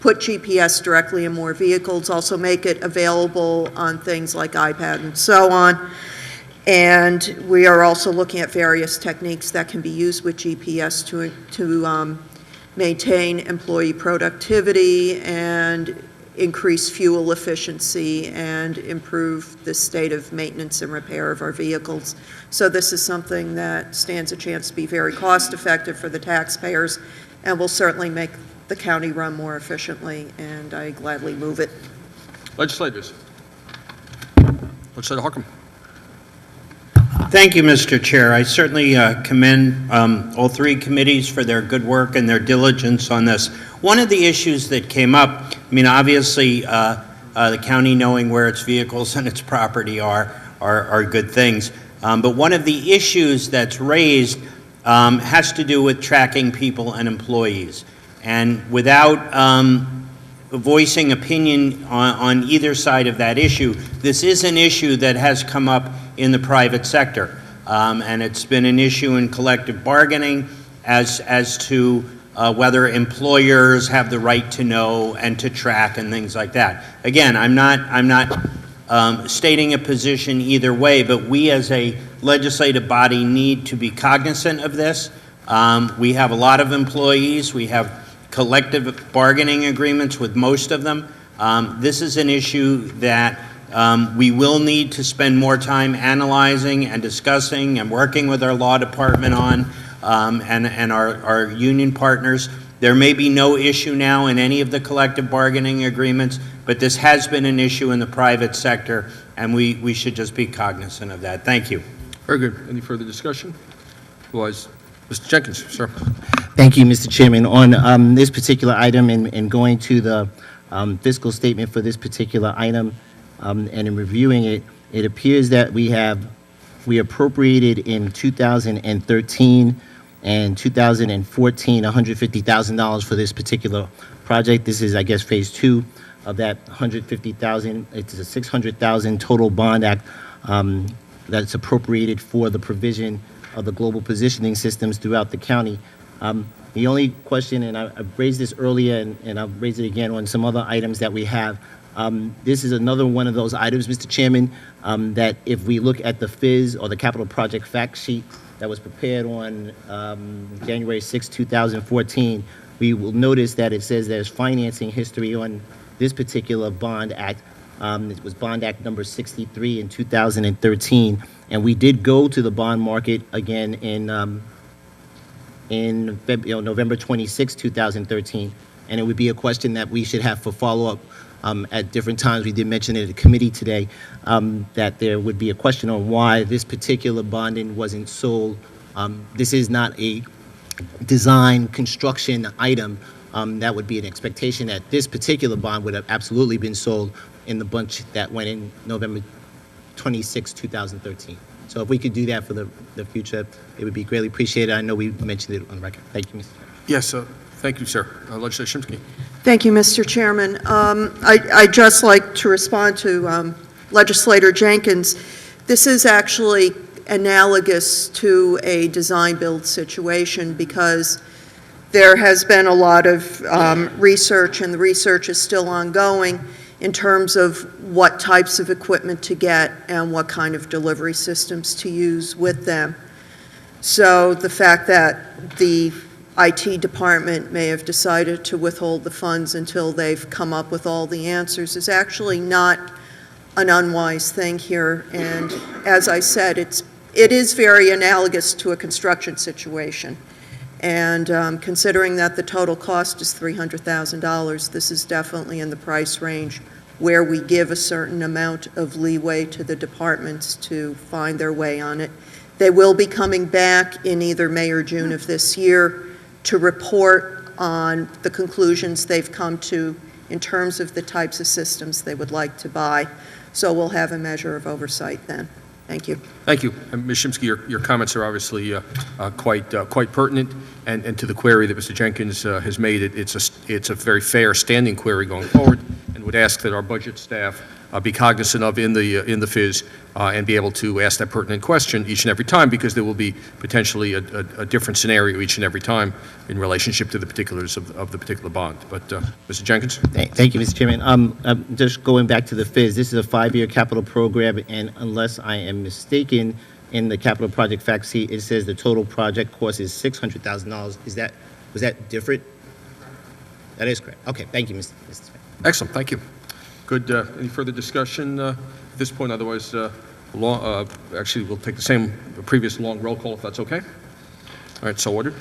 Speaker 17: put GPS directly in more vehicles, also make it available on things like iPad and so on. And we are also looking at various techniques that can be used with GPS to maintain employee productivity and increase fuel efficiency and improve the state of maintenance and repair of our vehicles. So this is something that stands a chance to be very cost effective for the taxpayers and will certainly make the county run more efficiently, and I gladly move it.
Speaker 1: Legislators. Legislator Harcum.
Speaker 18: Thank you, Mr. Chair. I certainly commend all three committees for their good work and their diligence on this. One of the issues that came up, I mean, obviously, the county knowing where its vehicles and its property are good things. But one of the issues that's raised has to do with tracking people and employees. And without voicing opinion on either side of that issue, this is an issue that has come up in the private sector. And it's been an issue in collective bargaining as to whether employers have the right to know and to track and things like that. Again, I'm not stating a position either way, but we as a legislative body need to be cognizant of this. We have a lot of employees. We have collective bargaining agreements with most of them. This is an issue that we will need to spend more time analyzing and discussing and working with our law department on and our union partners. There may be no issue now in any of the collective bargaining agreements, but this has been an issue in the private sector, and we should just be cognizant of that. Thank you.
Speaker 1: Very good. Any further discussion? Otherwise, Mr. Jenkins, sir.
Speaker 13: Thank you, Mr. Chairman. On this particular item and going to the fiscal statement for this particular item, and in reviewing it, it appears that we appropriated in 2013 and 2014 $150,000 for this particular project. This is, I guess, phase 2 of that $150,000. It's a $600,000 total bond act that's appropriated for the provision of the global positioning systems throughout the county. The only question, and I've raised this earlier, and I'll raise it again on some other items that we have. This is another one of those items, Mr. Chairman, that if we look at the FIZ or the capital project fact sheet that was prepared on January 6, 2014, we will notice that it says there's financing history on this particular bond act. It was Bond Act number 63 in 2013, and we did go to the bond market again in November 26, 2013, and it would be a question that we should have for follow-up at different times. We did mention it at the committee today that there would be a question on why this particular bonding wasn't sold. This is not a design construction item. That would be an expectation that this particular bond would have absolutely been sold in the bunch that went in November 26, 2013. So if we could do that for the future, it would be greatly appreciated. I know we mentioned it on record. Thank you, Mr.
Speaker 1: Yes, thank you, sir. Legislator Shimsky.
Speaker 17: Thank you, Mr. Chairman. I'd just like to respond to Legislator Jenkins. This is actually analogous to a design-build situation because there has been a lot of research, and the research is still ongoing in terms of what types of equipment to get and what kind of delivery systems to use with them. So the fact that the IT department may have decided to withhold the funds until they've come up with all the answers is actually not an unwise thing here. And as I said, it is very analogous to a construction situation. And considering that the total cost is $300,000, this is definitely in the price range where we give a certain amount of leeway to the departments to find their way on it. They will be coming back in either May or June of this year to report on the conclusions they've come to in terms of the types of systems they would like to buy. So we'll have a measure of oversight then. Thank you.
Speaker 1: Thank you. Ms. Shimsky, your comments are obviously quite pertinent, and to the query that Mr. Jenkins has made, it's a very fair standing query going forward, and would ask that our budget staff be cognizant of in the FIZ and be able to ask that pertinent question each and every time, because there will be potentially a different scenario each and every time in relationship to the particulars of the particular bond. But Mr. Jenkins?
Speaker 13: Thank you, Mr. Chairman. Just going back to the FIZ, this is a 5-year capital program, and unless I am mistaken, in the capital project fact sheet, it says the total project cost is $600,000. Was that different? That is correct. Okay, thank you, Mr. Smith.
Speaker 1: Excellent, thank you. Good. Any further discussion at this point? Otherwise, actually, we'll take the same previous long roll call if that's okay. All right, so ordered.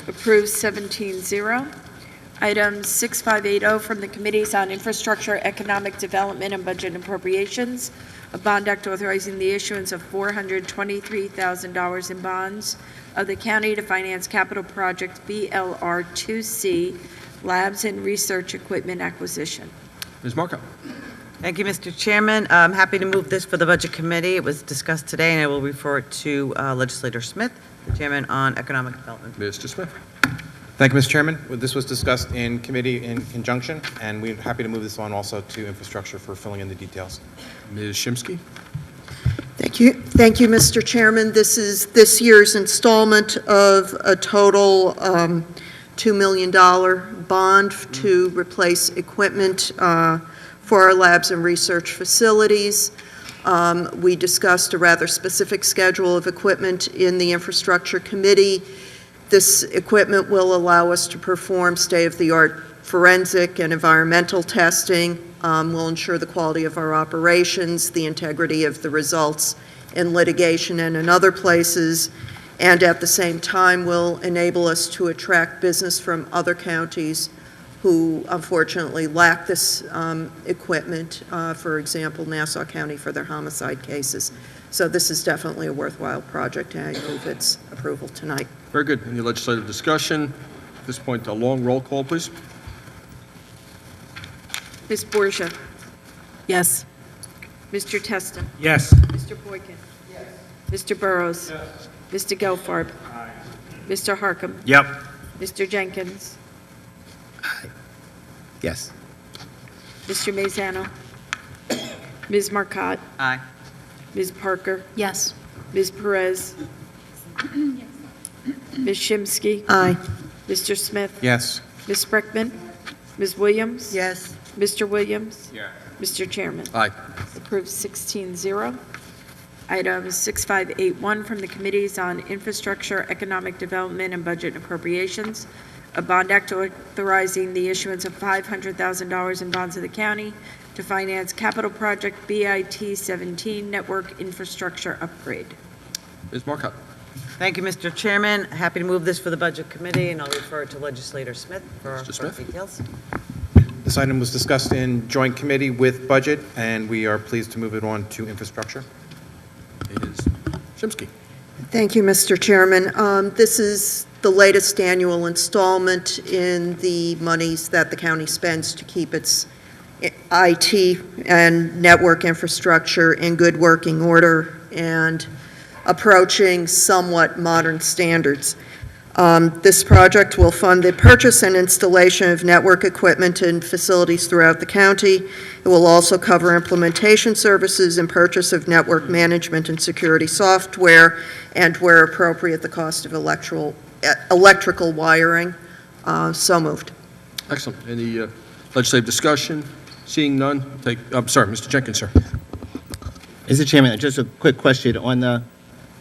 Speaker 4: Approved 17-0. Item 6580 from the Committees on Infrastructure, Economic Development, and Budget Appropriations, a bond act authorizing the issuance of $423,000 in bonds of the county to finance capital project BLR2C, Labs and Research Equipment Acquisition.
Speaker 1: Ms. Marco.
Speaker 14: Thank you, Mr. Chairman. I'm happy to move this for the Budget Committee. It was discussed today, and I will refer it to Legislator Smith, the Chairman on Economic Development.
Speaker 1: Mr. Smith.
Speaker 16: Thank you, Mr. Chairman. This was discussed in committee in conjunction, and we're happy to move this on also to infrastructure for filling in the details.
Speaker 1: Ms. Shimsky.
Speaker 17: Thank you, Mr. Chairman. This is this year's installment of a total $2 million bond to replace equipment for our labs and research facilities. We discussed a rather specific schedule of equipment in the Infrastructure Committee. This equipment will allow us to perform state-of-the-art forensic and environmental testing, will ensure the quality of our operations, the integrity of the results in litigation and in other places, and at the same time will enable us to attract business from other counties who unfortunately lack this equipment, for example, Nassau County for their homicide cases. So this is definitely a worthwhile project, and I move its approval tonight.
Speaker 1: Very good. Any legislative discussion? At this point, a long roll call, please.
Speaker 4: Ms. Borgia?
Speaker 5: Yes.
Speaker 4: Mr. Testa?
Speaker 18: Yes.
Speaker 4: Mr. Boykin? Yes. Mr. Burrows? Yes. Mr. Gelfarb? Aye. Mr. Harkam?
Speaker 18: Yep.
Speaker 4: Mr. Jenkins?
Speaker 13: Yes.
Speaker 4: Mr. Mazzano? Ms. Marcotte?
Speaker 14: Aye.
Speaker 4: Ms. Parker?
Speaker 12: Yes.
Speaker 4: Ms. Perez? Ms. Shimsky?
Speaker 17: Aye.
Speaker 4: Mr. Smith?
Speaker 16: Yes.
Speaker 4: Ms. Spreckman? Ms. Williams?
Speaker 17: Yes.
Speaker 4: Mr. Williams?
Speaker 3: Yes.
Speaker 4: Mr. Chairman?
Speaker 1: Aye.
Speaker 4: Approved 16-0. Item 6581 from the Committees on Infrastructure, Economic Development, and Budget Appropriations. A bond act authorizing the issuance of $500,000 in bonds of the county to finance capital project BIT 17 network infrastructure upgrade.
Speaker 1: Ms. Marcotte.
Speaker 14: Thank you, Mr. Chairman. Happy to move this for the Budget Committee, and I'll refer it to Legislator Smith for
Speaker 1: Mr. Smith.
Speaker 14: details.
Speaker 16: This item was discussed in joint committee with budget, and we are pleased to move it on to infrastructure.
Speaker 1: It is Shimsky.
Speaker 17: Thank you, Mr. Chairman. This is the latest annual installment in the monies that the county spends to keep its IT and network infrastructure in good working order and approaching somewhat modern standards. This project will fund the purchase and installation of network equipment and facilities throughout the county. It will also cover implementation services and purchase of network management and security software, and where appropriate, the cost of electrical wiring. So moved.
Speaker 1: Excellent. Any legislative discussion? Seeing none, I'm sorry, Mr. Jenkins, sir.
Speaker 13: Mr. Chairman, just a quick question.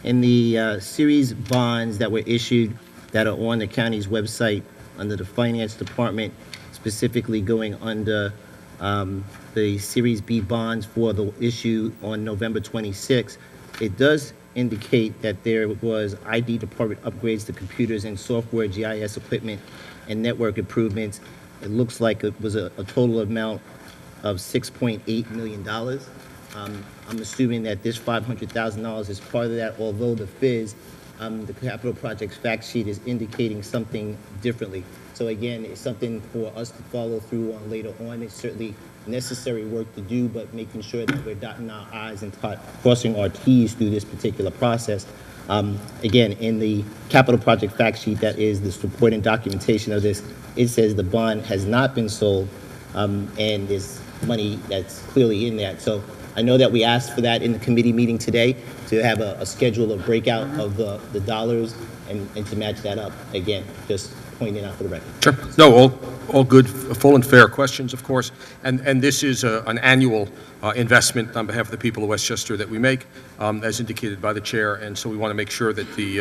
Speaker 13: In the series bonds that were issued that are on the county's website under the Finance Department, specifically going under the Series B bonds for the issue on November 26, it does indicate that there was ID department upgrades to computers and software, GIS equipment, and network improvements. It looks like it was a total amount of $6.8 million. I'm assuming that this $500,000 is part of that, although the FIZ, the capital projects fact sheet, is indicating something differently. So again, it's something for us to follow through on later on. It's certainly necessary work to do, but making sure that we're dotting our I's and crossing our T's through this particular process. Again, in the capital project fact sheet that is the supporting documentation of this, it says the bond has not been sold, and there's money that's clearly in that. So I know that we asked for that in the committee meeting today, to have a schedule of breakout of the dollars and to match that up. Again, just pointing out for the record.
Speaker 1: Sure. No, all good, full and fair questions, of course. And this is an annual investment on behalf of the people of Westchester that we make, as indicated by the chair. And so we want to make sure that the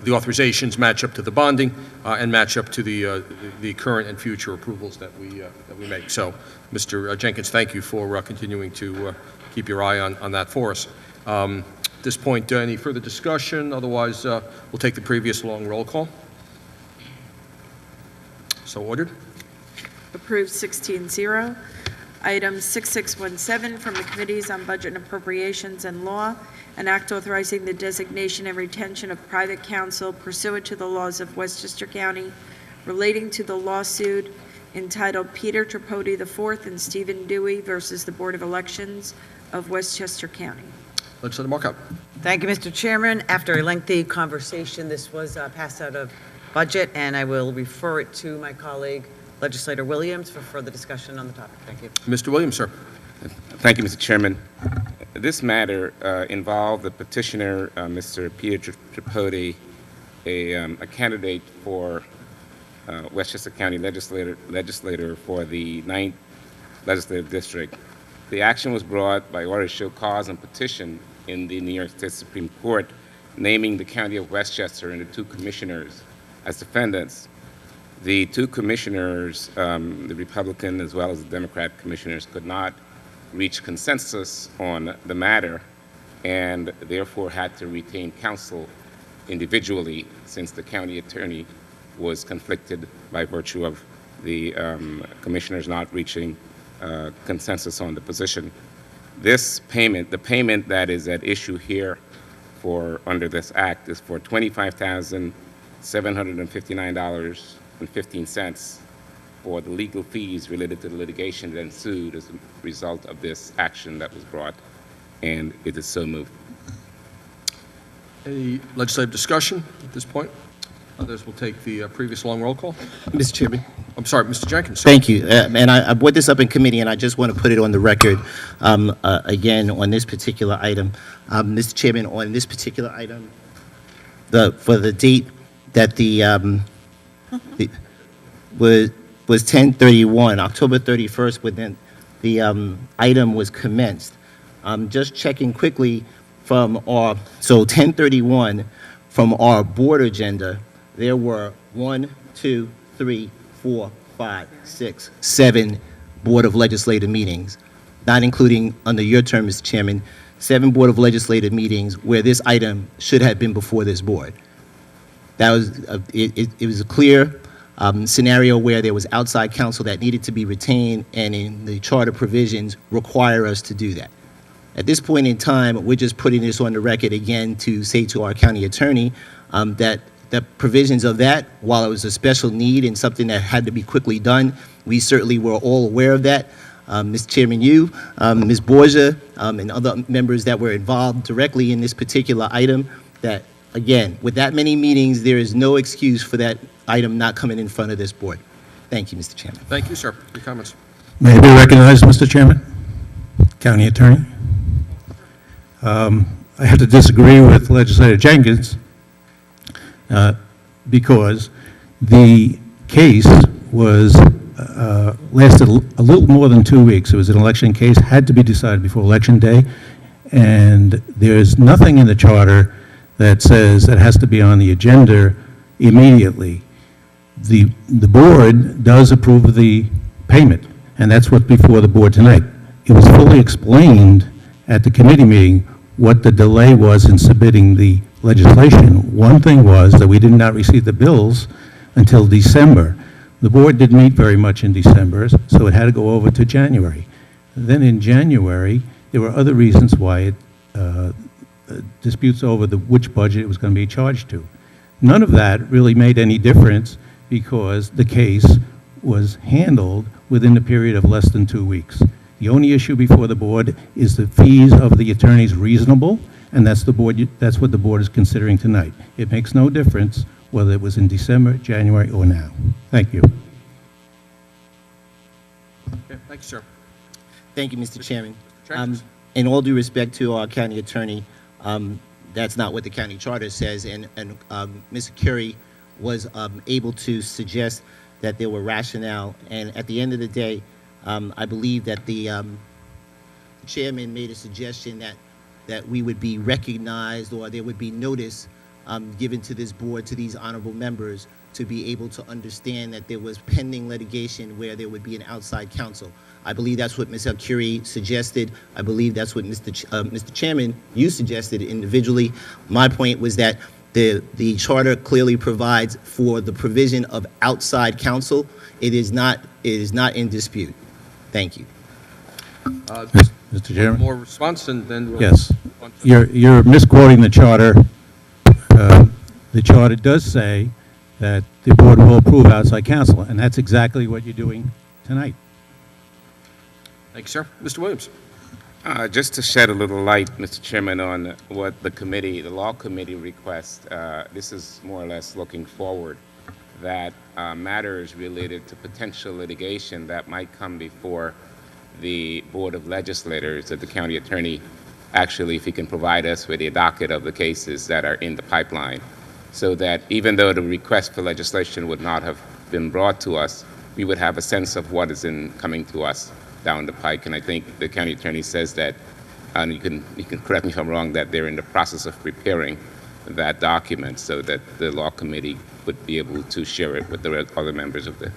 Speaker 1: authorizations match up to the bonding and match up to the current and future approvals that we make. So, Mr. Jenkins, thank you for continuing to keep your eye on that for us. At this point, any further discussion? Otherwise, we'll take the previous long roll call. So ordered.
Speaker 4: Approved 16-0. Item 6617 from the Committees on Budget and Appropriations and Law, an act authorizing the designation and retention of private counsel pursuant to the laws of Westchester County relating to the lawsuit entitled Peter Tripodi IV and Stephen Dewey versus the Board of Elections of Westchester County.
Speaker 1: Legislator Markup.
Speaker 14: Thank you, Mr. Chairman. After a lengthy conversation, this was passed out of budget, and I will refer it to my colleague, Legislator Williams, for further discussion on the topic. Thank you.
Speaker 1: Mr. Williams, sir.
Speaker 3: Thank you, Mr. Chairman. This matter involved the petitioner, Mr. Peter Tripodi, a candidate for Westchester County legislator for the 9th Legislative District. The action was brought by order to show cause and petition in the New York State Supreme Court, naming the County of Westchester and the two commissioners as defendants. The two commissioners, the Republican as well as the Democrat commissioners, could not reach consensus on the matter and therefore had to retain counsel individually, since the county attorney was conflicted by virtue of the commissioners not reaching consensus on the position. This payment, the payment that is at issue here for under this act, is for $25,759.15 for the legal fees related to the litigation that ensued as a result of this action that was brought, and it is so moved.
Speaker 1: Any legislative discussion at this point? Others will take the previous long roll call.
Speaker 13: Mr. Chairman.
Speaker 1: I'm sorry, Mr. Jenkins. Sir.
Speaker 13: Thank you. And I brought this up in committee, and I just want to put it on the record again on this particular item. Mr. Chairman, on this particular item, for the date that was 10/31, October 31st, when the item was commenced. Just checking quickly from our, so 10/31, from our board agenda, there were 1, 2, 3, 4, 5, 6, 7 Board of Legislative meetings, not including under your term, Mr. Chairman, 7 Board of Legislative meetings where this item should have been before this board. That was, it was a clear scenario where there was outside counsel that needed to be retained, and in the charter provisions require us to do that. At this point in time, we're just putting this on the record again to say to our county attorney that the provisions of that, while it was a special need and something that had to be quickly done, we certainly were all aware of that. Mr. Chairman, you, Ms. Borgia, and other members that were involved directly in this particular item, that, again, with that many meetings, there is no excuse for that item not coming in front of this board. Thank you, Mr. Chairman.
Speaker 1: Thank you, sir. Your comments.
Speaker 19: May I be recognized, Mr. Chairman? County Attorney. I have to disagree with Legislator Jenkins because the case was lasted a little more than 2 weeks. It was an election case, had to be decided before Election Day, and there's nothing in the charter that says it has to be on the agenda immediately. The board does approve of the payment, and that's what's before the board tonight. It was fully explained at the committee meeting what the delay was in submitting the legislation. One thing was that we did not receive the bills until December. The board didn't meet very much in December, so it had to go over to January. Then in January, there were other reasons why it disputes over which budget it was going to be charged to. None of that really made any difference because the case was handled within the period of less than 2 weeks. The only issue before the board is the fees of the attorneys reasonable, and that's what the board is considering tonight. It makes no difference whether it was in December, January, or now. Thank you.
Speaker 1: Okay, thank you, sir.
Speaker 13: Thank you, Mr. Chairman. In all due respect to our county attorney, that's not what the county charter says, and Ms. Curie was able to suggest that there were rationale, and at the end of the day, I believe that the chairman made a suggestion that we would be recognized, or there would be notice given to this board, to these honorable members, to be able to understand that there was pending litigation where there would be an outside counsel. I believe that's what Ms. Curie suggested. I believe that's what Mr. Chairman, you suggested individually. My point was that the charter clearly provides for the provision of outside counsel. It is not in dispute. Thank you.
Speaker 19: Mr. Chairman?
Speaker 1: More response, and then we'll...
Speaker 19: Yes. You're misquoting the charter. The charter does say that the board will approve outside counsel, and that's exactly what you're doing tonight.
Speaker 1: Thank you, sir. Mr. Williams.
Speaker 3: Just to shed a little light, Mr. Chairman, on what the law committee requests, this is more or less looking forward, that matters related to potential litigation that might come before the Board of Legislators, that the county attorney, actually, if he can provide us with a docket of the cases that are in the pipeline, so that even though the request for legislation would not have been brought to us, we would have a sense of what is coming to us down the pike. And I think the county attorney says that, and you can correct me if I'm wrong, that they're in the process of preparing that document so that the law committee would be able to share it with the other members of the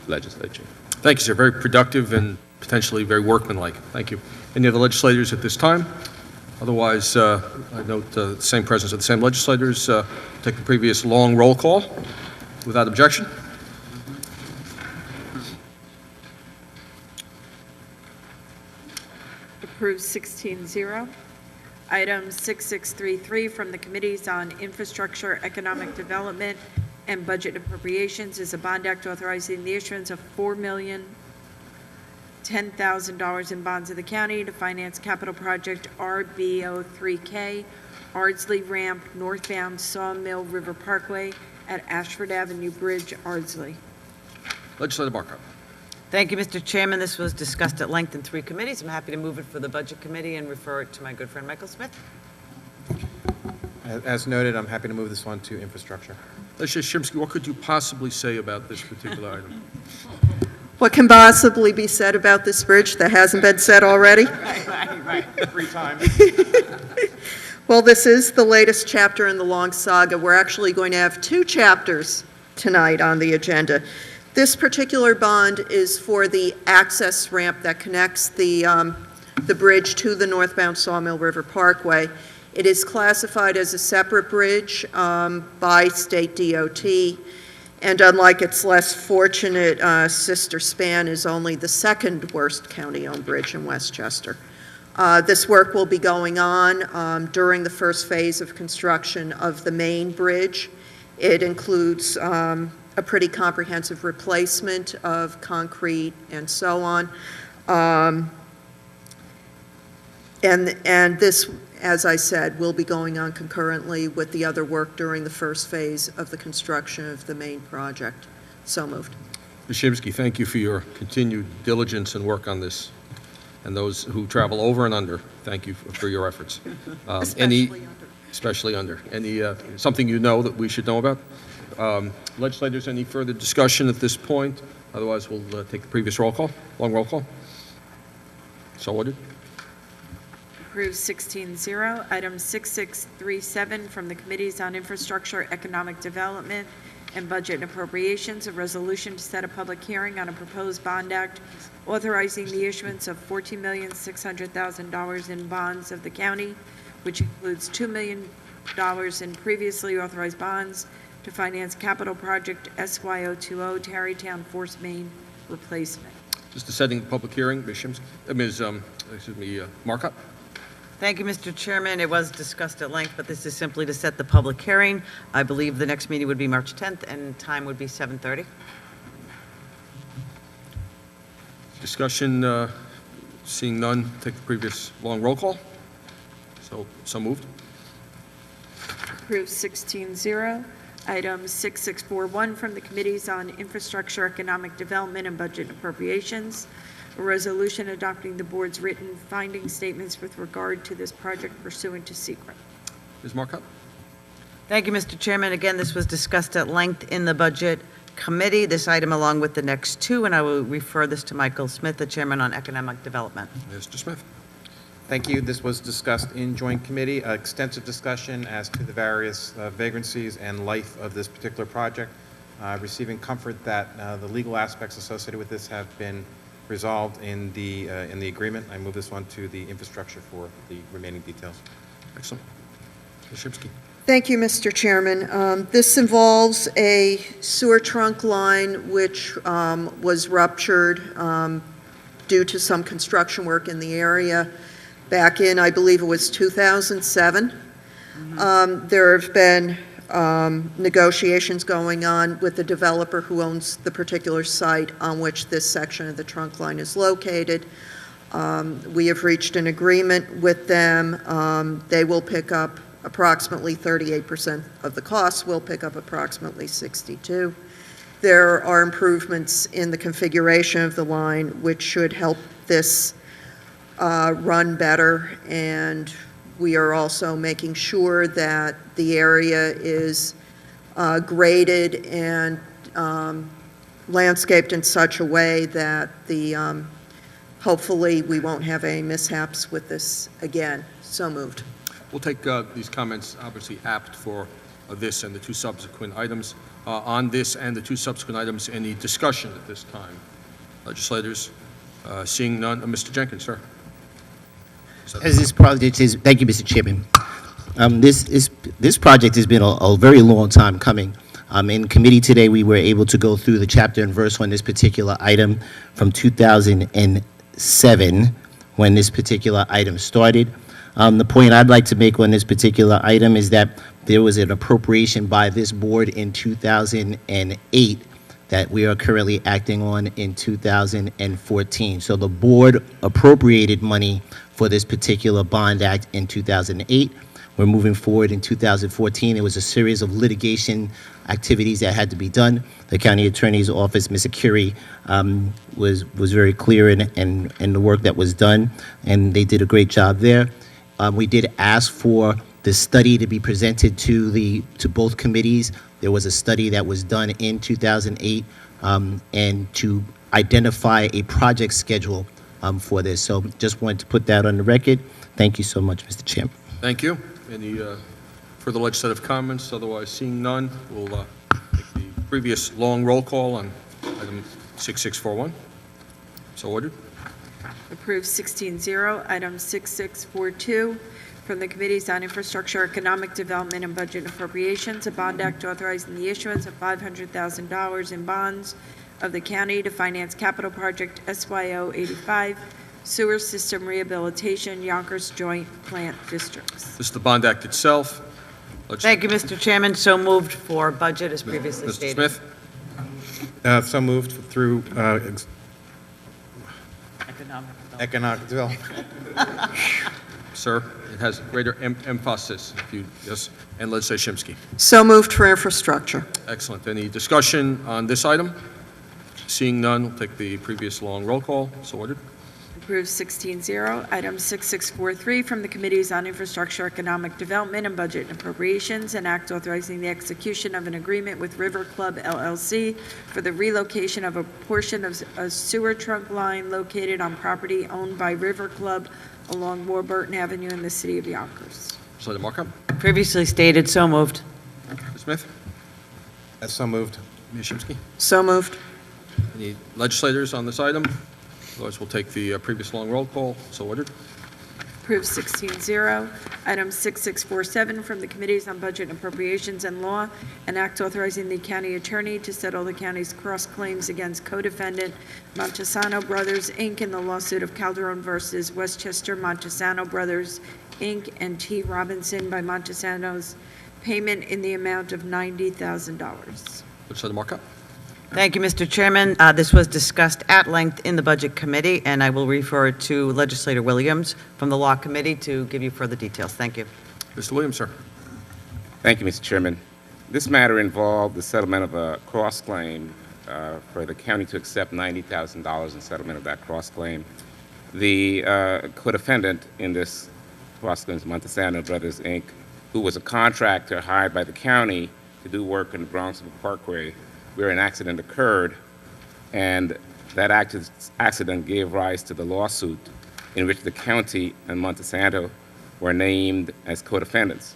Speaker 3: legislature.
Speaker 1: Thank you, sir. Very productive and potentially very workmanlike. Thank you. Any other legislators at this time? Otherwise, I note the same presence of the same legislators. Take the previous long roll call without objection.
Speaker 4: Approved 16-0. Item 6633 from the Committees on Infrastructure, Economic Development, and Budget Appropriations is a bond act authorizing the issuance of $4,010,000 in bonds of the county to finance capital project RB03K, Ardsley Ramp, northbound Sawmill River Parkway at Ashford Avenue Bridge, Ardsley.
Speaker 1: Legislator Markup.
Speaker 14: Thank you, Mr. Chairman. This was discussed at length in 3 committees. I'm happy to move it for the Budget Committee and refer it to my good friend Michael Smith.
Speaker 16: As noted, I'm happy to move this one to infrastructure.
Speaker 1: Legislator Shimsky, what could you possibly say about this particular item?
Speaker 17: What can possibly be said about this bridge that hasn't been said already?
Speaker 16: Right. 3 times.
Speaker 17: Well, this is the latest chapter in the long saga. We're actually going to have 2 chapters tonight on the agenda. This particular bond is for the access ramp that connects the bridge to the northbound Sawmill River Parkway. It is classified as a separate bridge by state DOT, and unlike its less fortunate sister span, is only the 2nd worst county-owned bridge in Westchester. This work will be going on during the first phase of construction of the main bridge. It includes a pretty comprehensive replacement of concrete and so on. And this, as I said, will be going on concurrently with the other work during the first phase of the construction of the main project. So moved.
Speaker 1: Ms. Shimsky, thank you for your continued diligence and work on this. And those who travel over and under, thank you for your efforts. Especially under. Any, something you know that we should know about? Legislators, any further discussion at this point? Otherwise, we'll take the previous roll call, long roll call. So ordered.
Speaker 4: Approved 16-0. Item 6637 from the Committees on Infrastructure, Economic Development, and Budget and Appropriations, a resolution to set a public hearing on a proposed bond act authorizing the issuance of $14,600,000 in bonds of the county, which includes $2 million in previously authorized bonds to finance capital project SY020 Tarrytown Force Main replacement.
Speaker 1: Just a setting public hearing, Ms. Shimsky, Markup.
Speaker 14: Thank you, Mr. Chairman. It was discussed at length, but this is simply to set the public hearing. I believe the next meeting would be March 10th, and time would be 7:30.
Speaker 1: Discussion, seeing none, take the previous long roll call. So moved.
Speaker 4: Approved 16-0. Item 6641 from the Committees on Infrastructure, Economic Development, and Budget Appropriations, a resolution adopting the board's written finding statements with regard to this project pursuant to secret.
Speaker 1: Ms. Markup.
Speaker 14: Thank you, Mr. Chairman. Again, this was discussed at length in the Budget Committee, this item along with the next 2, and I will refer this to Michael Smith, the Chairman on Economic Development.
Speaker 1: Mr. Smith.
Speaker 16: Thank you. This was discussed in joint committee, extensive discussion as to the various vagrancies and life of this particular project. Receiving comfort that the legal aspects associated with this have been resolved in the agreement. I move this one to the infrastructure for the remaining details.
Speaker 1: Excellent. Ms. Shimsky.
Speaker 17: Thank you, Mr. Chairman. This involves a sewer trunk line which was ruptured due to some construction work in the area back in, I believe it was 2007. There have been negotiations going on with the developer who owns the particular site on which this section of the trunk line is located. We have reached an agreement with them. They will pick up approximately 38% of the costs. We'll pick up approximately 62%. There are improvements in the configuration of the line which should help this run better, and we are also making sure that the area is graded and landscaped in such a way that hopefully we won't have any mishaps with this again. So moved.
Speaker 1: We'll take these comments, obviously apt for this and the 2 subsequent items. On this and the 2 subsequent items, any discussion at this time? Legislators, seeing none. Mr. Jenkins, sir.
Speaker 13: As this project is, thank you, Mr. Chairman. This project has been a very long time coming. In committee today, we were able to go through the chapter and verse on this particular item from 2007, when this particular item started. The point I'd like to make on this particular item is that there was an appropriation by this board in 2008 that we are currently acting on in 2014. So the board appropriated money for this particular bond act in 2008. We're moving forward in 2014. There was a series of litigation activities that had to be done. The county attorney's office, Mr. Curie, was very clear in the work that was done, and they did a great job there. We did ask for the study to be presented to both committees. There was a study that was done in 2008, and to identify a project schedule for this. So just wanted to put that on the record. Thank you so much, Mr. Chairman.
Speaker 1: Thank you. Any further legislative comments? Otherwise, seeing none, we'll take the previous long roll call on item 6641. So ordered.
Speaker 4: Approved 16-0. Item 6642, from the Committees on Infrastructure, Economic Development, and Budget Appropriations, a bond act authorizing the issuance of $500,000 in bonds of the county to finance capital project SYO 85, Sewer System Rehabilitation, Yonkers Joint Plant Districts.
Speaker 1: This is the bond act itself.
Speaker 14: Thank you, Mr. Chairman. So moved for budget as previously
Speaker 1: Mr.
Speaker 14: stated.
Speaker 1: Smith?
Speaker 16: So moved through economic development.
Speaker 1: Sir, it has greater emphasis. If you, yes, and Legislator Shimsky.
Speaker 17: So moved for infrastructure.
Speaker 1: Excellent. Any discussion on this item? Seeing none, we'll take the previous long roll call. So ordered.
Speaker 4: Approved 16-0. Item 6643, from the Committees on Infrastructure, Economic Development, and Budget and Appropriations, an act authorizing the execution of an agreement with River Club LLC for the relocation of a portion of a sewer trunk line located on property owned by River Club along Warburton Avenue in the city of Yonkers.
Speaker 1: Legislator Markup.
Speaker 14: Previously stated, so moved.
Speaker 1: Mr. Smith.
Speaker 16: So moved.
Speaker 1: Ms. Shimsky.
Speaker 17: So moved.
Speaker 1: Any legislators on this item? Otherwise, we'll take the previous long roll call. So ordered.
Speaker 4: Approved 16-0. Item 6647, from the Committees on Budget and Appropriations and Law, an act authorizing the county attorney to settle the county's cross-claims against co-defendant Montesano Brothers, Inc. in the lawsuit of Calderon versus Westchester Montesano Brothers, Inc. and T. Robinson by Montesano's payment in the amount of $90,000.
Speaker 1: Legislator Markup.
Speaker 14: Thank you, Mr. Chairman. This was discussed at length in the Budget Committee, and I will refer it to Legislator Williams from the Law Committee to give you further details. Thank you.
Speaker 1: Mr. Williams, sir.
Speaker 3: Thank you, Mr. Chairman. This matter involved the settlement of a cross-claim for the county to accept $90,000 in settlement of that cross-claim. The co-defendant in this cross-claim is Montesano Brothers, Inc., who was a contractor hired by the county to do work in the Bronxville Parkway, where an accident occurred, and that accident gave rise to the lawsuit in which the county and Montesano were named as co-defendants.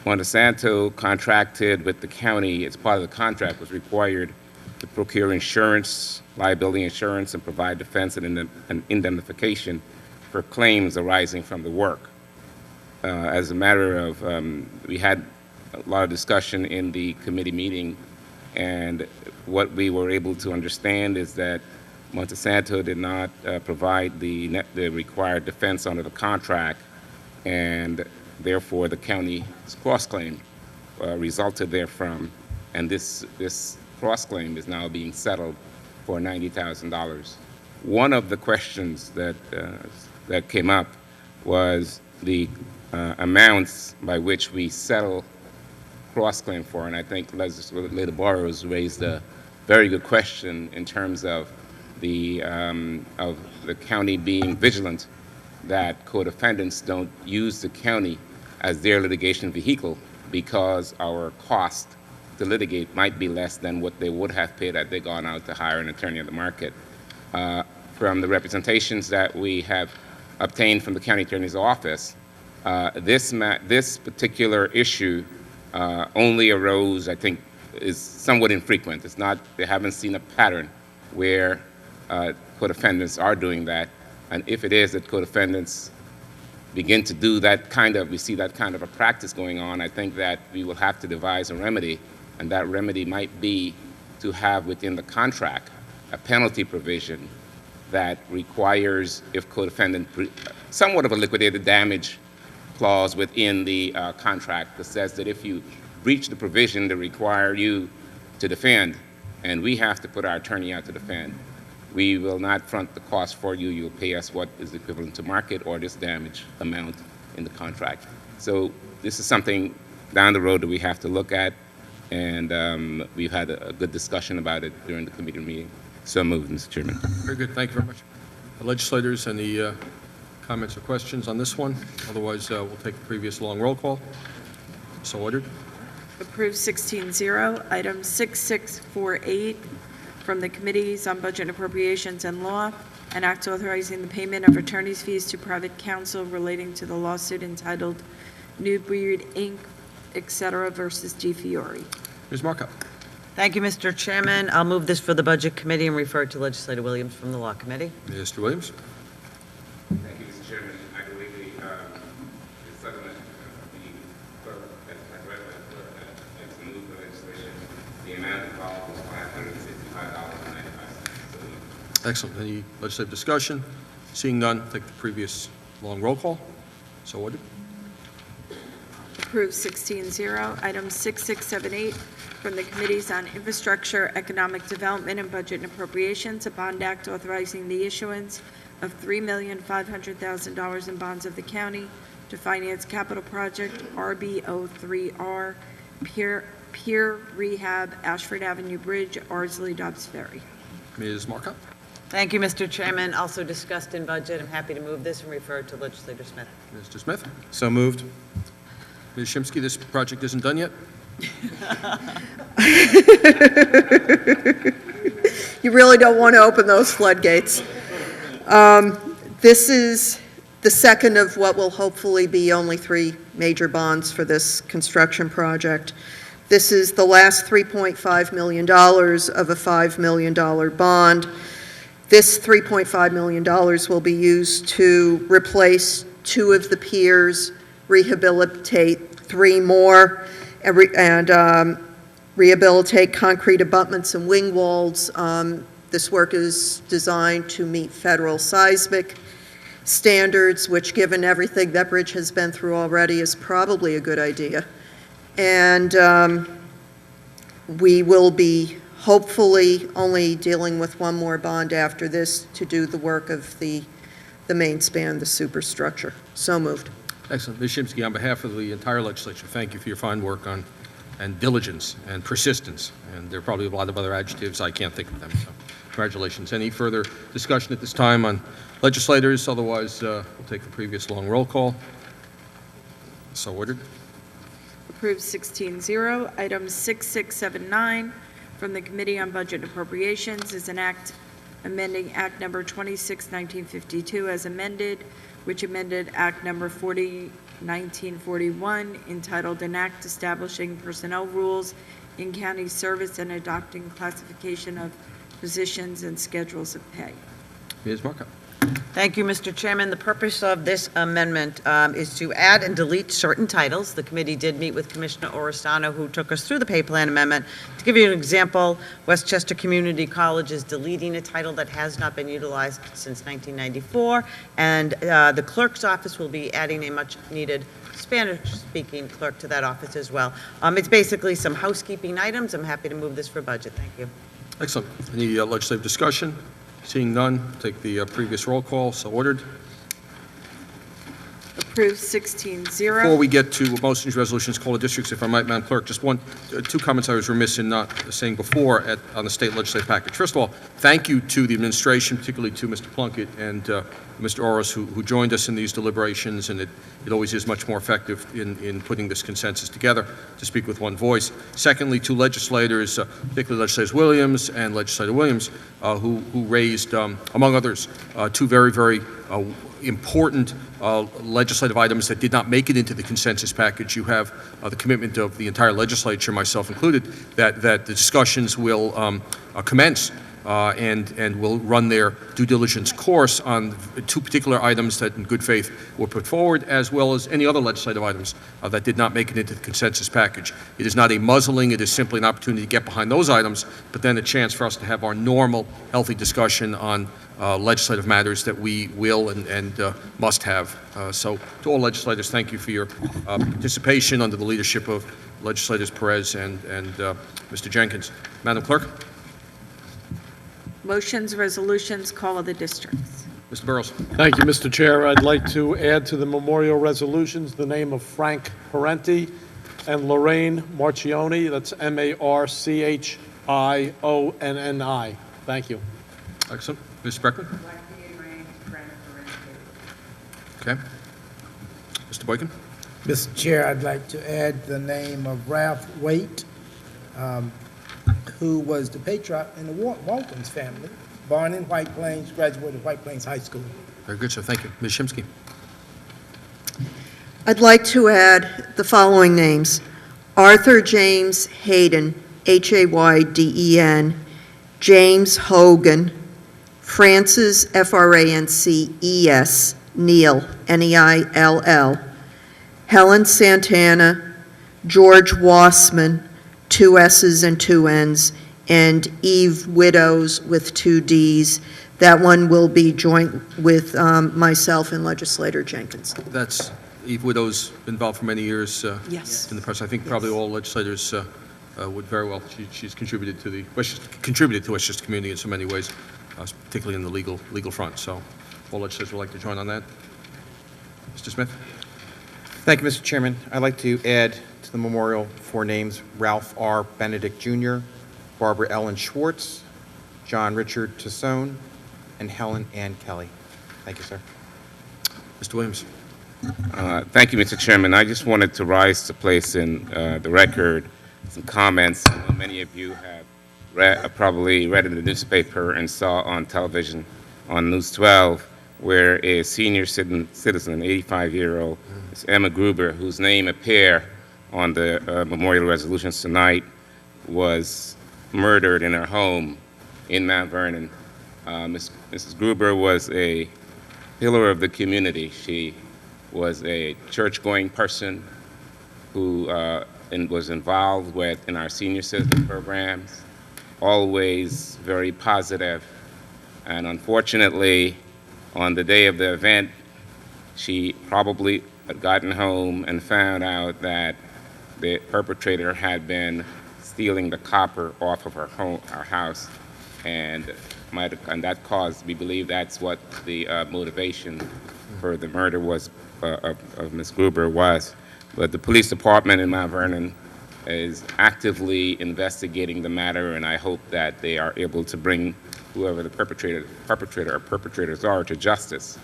Speaker 3: Montesano contracted with the county, as part of the contract, was required to procure insurance, liability insurance, and provide defense and indemnification for claims arising from the work. As a matter of, we had a lot of discussion in the committee meeting, and what we were able to understand is that Montesano did not provide the required defense under the contract, and therefore the county's cross-claim resulted therefrom, and this cross-claim is now being settled for $90,000. One of the questions that came up was the amounts by which we settle cross-claim for, and I think Legislator Burrows raised a very good question in terms of the county being vigilant that co-defendants don't use the county as their litigation vehicle, because our cost to litigate might be less than what they would have paid had they gone out to hire an attorney at the market. From the representations that we have obtained from the county attorney's office, this particular issue only arose, I think, is somewhat infrequent. It's not, they haven't seen a pattern where co-defendants are doing that. And if it is that co-defendants begin to do that we see that kind of a practice going on, I think that we will have to devise a remedy, and that remedy might be to have within the contract a penalty provision that requires, if co-defendant, somewhat of a liquidated damage clause within the contract that says that if you breach the provision that require you to defend, and we have to put our attorney out to defend, we will not front the cost for you. You'll pay us what is equivalent to market or this damage amount in the contract. So this is something down the road that we have to look at, and we've had a good discussion about it during the committee meeting. So moved, Mr. Chairman.
Speaker 1: Very good. Thank you very much. Legislators, any comments or questions on this one? Otherwise, we'll take the previous long roll call. So ordered.
Speaker 4: Approved 16-0. Item 6648 from the Committees on Budget and Appropriations and Law, an act authorizing the payment of attorney's fees to private counsel relating to the lawsuit entitled New Breed, Inc., etc. versus G. Fiore.
Speaker 1: Ms. Markup.
Speaker 14: Thank you, Mr. Chairman. I'll move this for the Budget Committee and refer to Legislator Williams from the Law Committee.
Speaker 1: Mr. Williams.
Speaker 3: Thank you, Mr. Chairman. I believe the settlement, the clerk, as read by the clerk, has moved the legislation. The amount involved was $565.95.
Speaker 1: Excellent. Any legislative discussion? Seeing none, take the previous long roll call. So ordered.
Speaker 4: Approved 16-0. Item 6678 from the Committees on Infrastructure, Economic Development, and Budget and Appropriations, a bond act authorizing the issuance of $3,500,000 in bonds of the county to finance capital project RB03R, Pier Rehab, Ashford Avenue Bridge, Ardsley Dobbs Ferry.
Speaker 1: Ms. Markup.
Speaker 14: Thank you, Mr. Chairman. Also discussed in budget. I'm happy to move this and refer to Legislator Smith.
Speaker 1: Mr. Smith.
Speaker 8: So moved.
Speaker 1: Ms. Shimsky, this project isn't done yet?
Speaker 17: You really don't want to open those floodgates. This is the second of what will hopefully be only 3 major bonds for this construction project. This is the last $3.5 million of a $5 million bond. This $3.5 million will be used to replace 2 of the piers, rehabilitate 3 more, and rehabilitate concrete abutments and wing walls. This work is designed to meet federal seismic standards, which, given everything that bridge has been through already, is probably a good idea. And we will be hopefully only dealing with 1 more bond after this to do the work of the main span, the superstructure. So moved.
Speaker 1: Excellent. Ms. Shimsky, on behalf of the entire legislature, thank you for your fine work on, and diligence and persistence. And there are probably a lot of other adjectives. I can't think of them. So congratulations. Any further discussion at this time on legislators? Otherwise, we'll take the previous long roll call. So ordered.
Speaker 4: Approved 16-0. Item 6679 from the Committee on Budget and Appropriations is an act amending Act Number 26-1952 as amended, which amended Act Number 40-1941 entitled An Act Establishing Personnel Rules in County Service and Adopting Classification of Positions and Schedules of Pay.
Speaker 1: Ms. Markup.
Speaker 14: Thank you, Mr. Chairman. The purpose of this amendment is to add and delete certain titles. The committee did meet with Commissioner Oristano, who took us through the pay plan amendment. To give you an example, Westchester Community College is deleting a title that has not been utilized since 1994, and the clerk's office will be adding a much-needed Spanish-speaking clerk to that office as well. It's basically some housekeeping items. I'm happy to move this for budget. Thank you.
Speaker 1: Excellent. Any legislative discussion? Seeing none, take the previous roll call. So ordered.
Speaker 4: Approved 16-0.
Speaker 1: Before we get to motions, resolutions, call to districts, if I might, Madam Clerk, just 2 comments I was remiss in not saying before on the state legislative package. First of all, thank you to the administration, particularly to Mr. Plunkett and Mr. Oros, who joined us in these deliberations, and it always is much more effective in putting this consensus together to speak with one voice. Secondly, to legislators, particularly Legislators Williams and Legislator Williams, who raised, among others, 2 very, very important legislative items that did not make it into the consensus package. You have the commitment of the entire legislature, myself included, that the discussions will commence and will run their due diligence course on two particular items that in good faith were put forward, as well as any other legislative items that did not make it into the consensus package. It is not a muzzling, it is simply an opportunity to get behind those items, but then a chance for us to have our normal, healthy discussion on legislative matters that we will and must have. So to all legislators, thank you for your participation under the leadership of Legislators Perez and Mr. Jenkins. Madam Clerk?
Speaker 4: Motions, resolutions, call of the districts.
Speaker 1: Mr. Burrows.
Speaker 20: Thank you, Mr. Chair. I'd like to add to the memorial resolutions the name of Frank Parenti and Lorraine Marchioni. That's Marchionni. Thank you.
Speaker 1: Excellent. Mr. Breckman? Okay. Mr. Boykin?
Speaker 21: Mr. Chair, I'd like to add the name of Ralph Waite, who was the patriarch in the Waltons family, born in White Plains, graduated White Plains High School.
Speaker 1: Very good, sir. Thank you. Ms. Shimsky?
Speaker 17: I'd like to add the following names: Arthur James Hayden, Hayden, James Hogan, Francis, Frances, Neil, Neill, Helen Santana, George Wassman, 2 S's and 2 N's, and Eve Widows with 2 D's. That one will be joint with myself and Legislator Jenkins.
Speaker 1: That's Eve Widow's been involved for many years
Speaker 17: Yes.
Speaker 1: in the press. I think probably all legislators would very well. She's contributed to the Westchester community in so many ways, particularly in the legal front. So all legislators would like to join on that. Mr. Smith?
Speaker 16: Thank you, Mr. Chairman. I'd like to add to the memorial 4 names: Ralph R. Benedict Jr., Barbara Ellen Schwartz, John Richard Tassone, and Helen Ann Kelly. Thank you, sir.
Speaker 1: Mr. Williams.
Speaker 3: Thank you, Mr. Chairman. I just wanted to rise to place in the record some comments. I know many of you have probably read in the newspaper and saw on television on News 12, where a senior citizen, an 85-year-old, Emma Gruber, whose name appear on the memorial resolutions tonight, was murdered in her home in Mount Vernon. Mrs. Gruber was a pillar of the community. She was a church-going person who was involved in our senior citizen programs, always very positive. And unfortunately, on the day of the event, she probably had gotten home and found out that the perpetrator had been stealing the copper off of her house, and that caused, we believe that's what the motivation for the murder was of Ms. Gruber was. But the police department in Mount Vernon is actively investigating the matter, and I hope that they are able to bring whoever the perpetrator or perpetrators are to justice.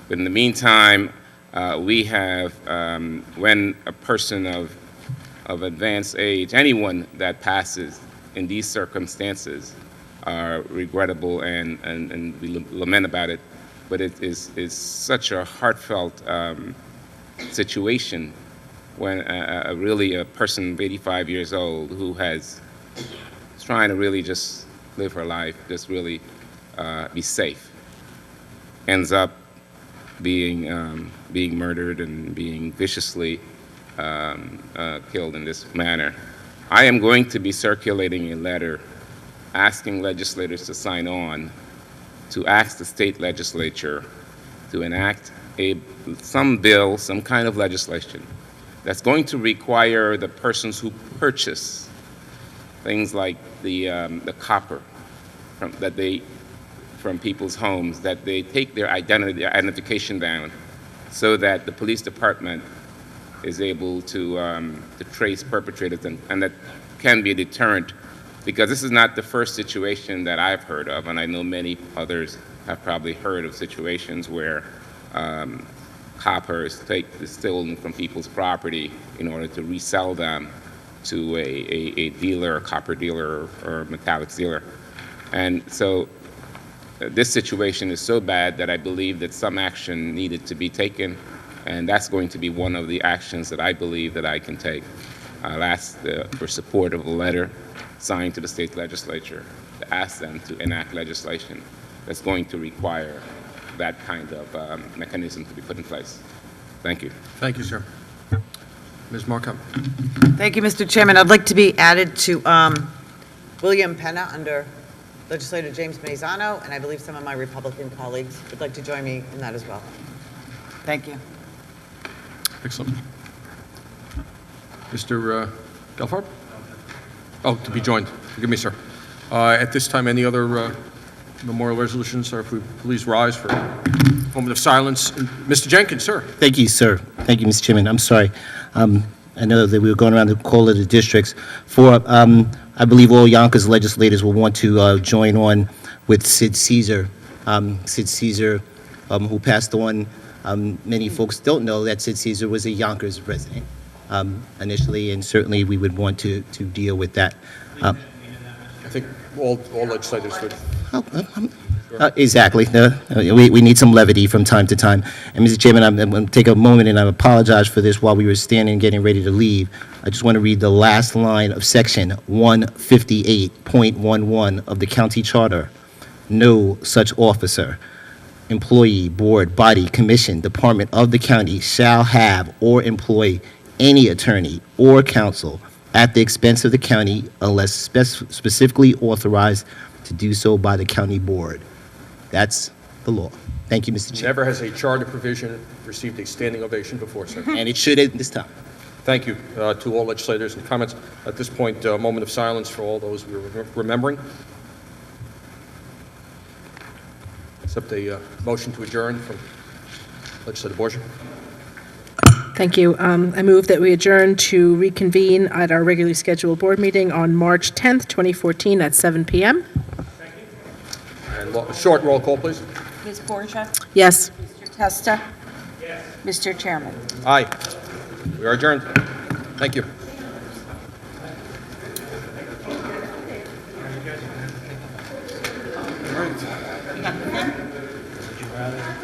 Speaker 3: But in the meantime, we have, when a person of advanced age, anyone that passes in these circumstances are regrettable, and we lament about it, but it is such a heartfelt situation when really a person of 85 years old who is trying to really just live her life, just really be safe, ends up being murdered and being viciously killed in this manner. I am going to be circulating a letter asking legislators to sign on to ask the state legislature to enact some bill, some kind of legislation that's going to require the persons who purchase things like the copper from people's homes, that they take their identification down, so that the police department is able to trace perpetrators, and that can be a deterrent, because this is not the first situation that I've heard of, and I know many others have probably heard of situations where copper is stolen from people's property in order to resell them to a dealer, a copper dealer or metallic dealer. And so this situation is so bad that I believe that some action needed to be taken, and that's going to be one of the actions that I believe that I can take. I'll ask for support of a letter signed to the state legislature to ask them to enact legislation that's going to require that kind of mechanism to be put in place. Thank you.
Speaker 1: Thank you, sir. Ms. Markop.
Speaker 14: Thank you, Mr. Chairman. I'd like to be added to William Penna under Legislator James Mazzano, and I believe some of my Republican colleagues would like to join me in that as well. Thank you.
Speaker 1: Excellent. Mr. Gelfarb? Oh, to be joined. Forgive me, sir. At this time, any other memorial resolutions, or if we please rise for a moment of silence. And Mr. Jenkins, sir.
Speaker 13: Thank you, sir. Thank you, Mr. Chairman. I'm sorry. I know that we were going around the call of the districts. I believe all Yonkers legislators will want to join on with Sid Caesar. Sid Caesar, who passed on. Many folks don't know that Sid Caesar was a Yonkers resident initially, and certainly we would want to deal with that.
Speaker 1: I think all legislators would.
Speaker 13: Exactly. We need some levity from time to time. And, Mr. Chairman, I'm going to take a moment, and I apologize for this while we were standing and getting ready to leave. I just want to read the last line of Section 158.11 of the county charter. No such officer, employee, board, body, commission, department of the county shall have or employ any attorney or counsel at the expense of the county unless specifically authorized to do so by the county board. That's the law. Thank you, Mr. Chair.
Speaker 1: Never has a charter provision received a standing ovation before, sir.
Speaker 13: And it should at this time.
Speaker 1: Thank you to all legislators and comments. At this point, a moment of silence for all those we're remembering. Accept a motion to adjourn from Legislator Borgia.
Speaker 5: Thank you. I move that we adjourn to reconvene at our regularly scheduled board meeting on March 10th, 2014 at 7 p.m.
Speaker 1: And short roll call, please.
Speaker 4: Ms. Borgia?
Speaker 5: Yes.
Speaker 4: Mr. Testa? Yes. Mr. Chairman?
Speaker 1: Aye. We are adjourned. Thank you. All right.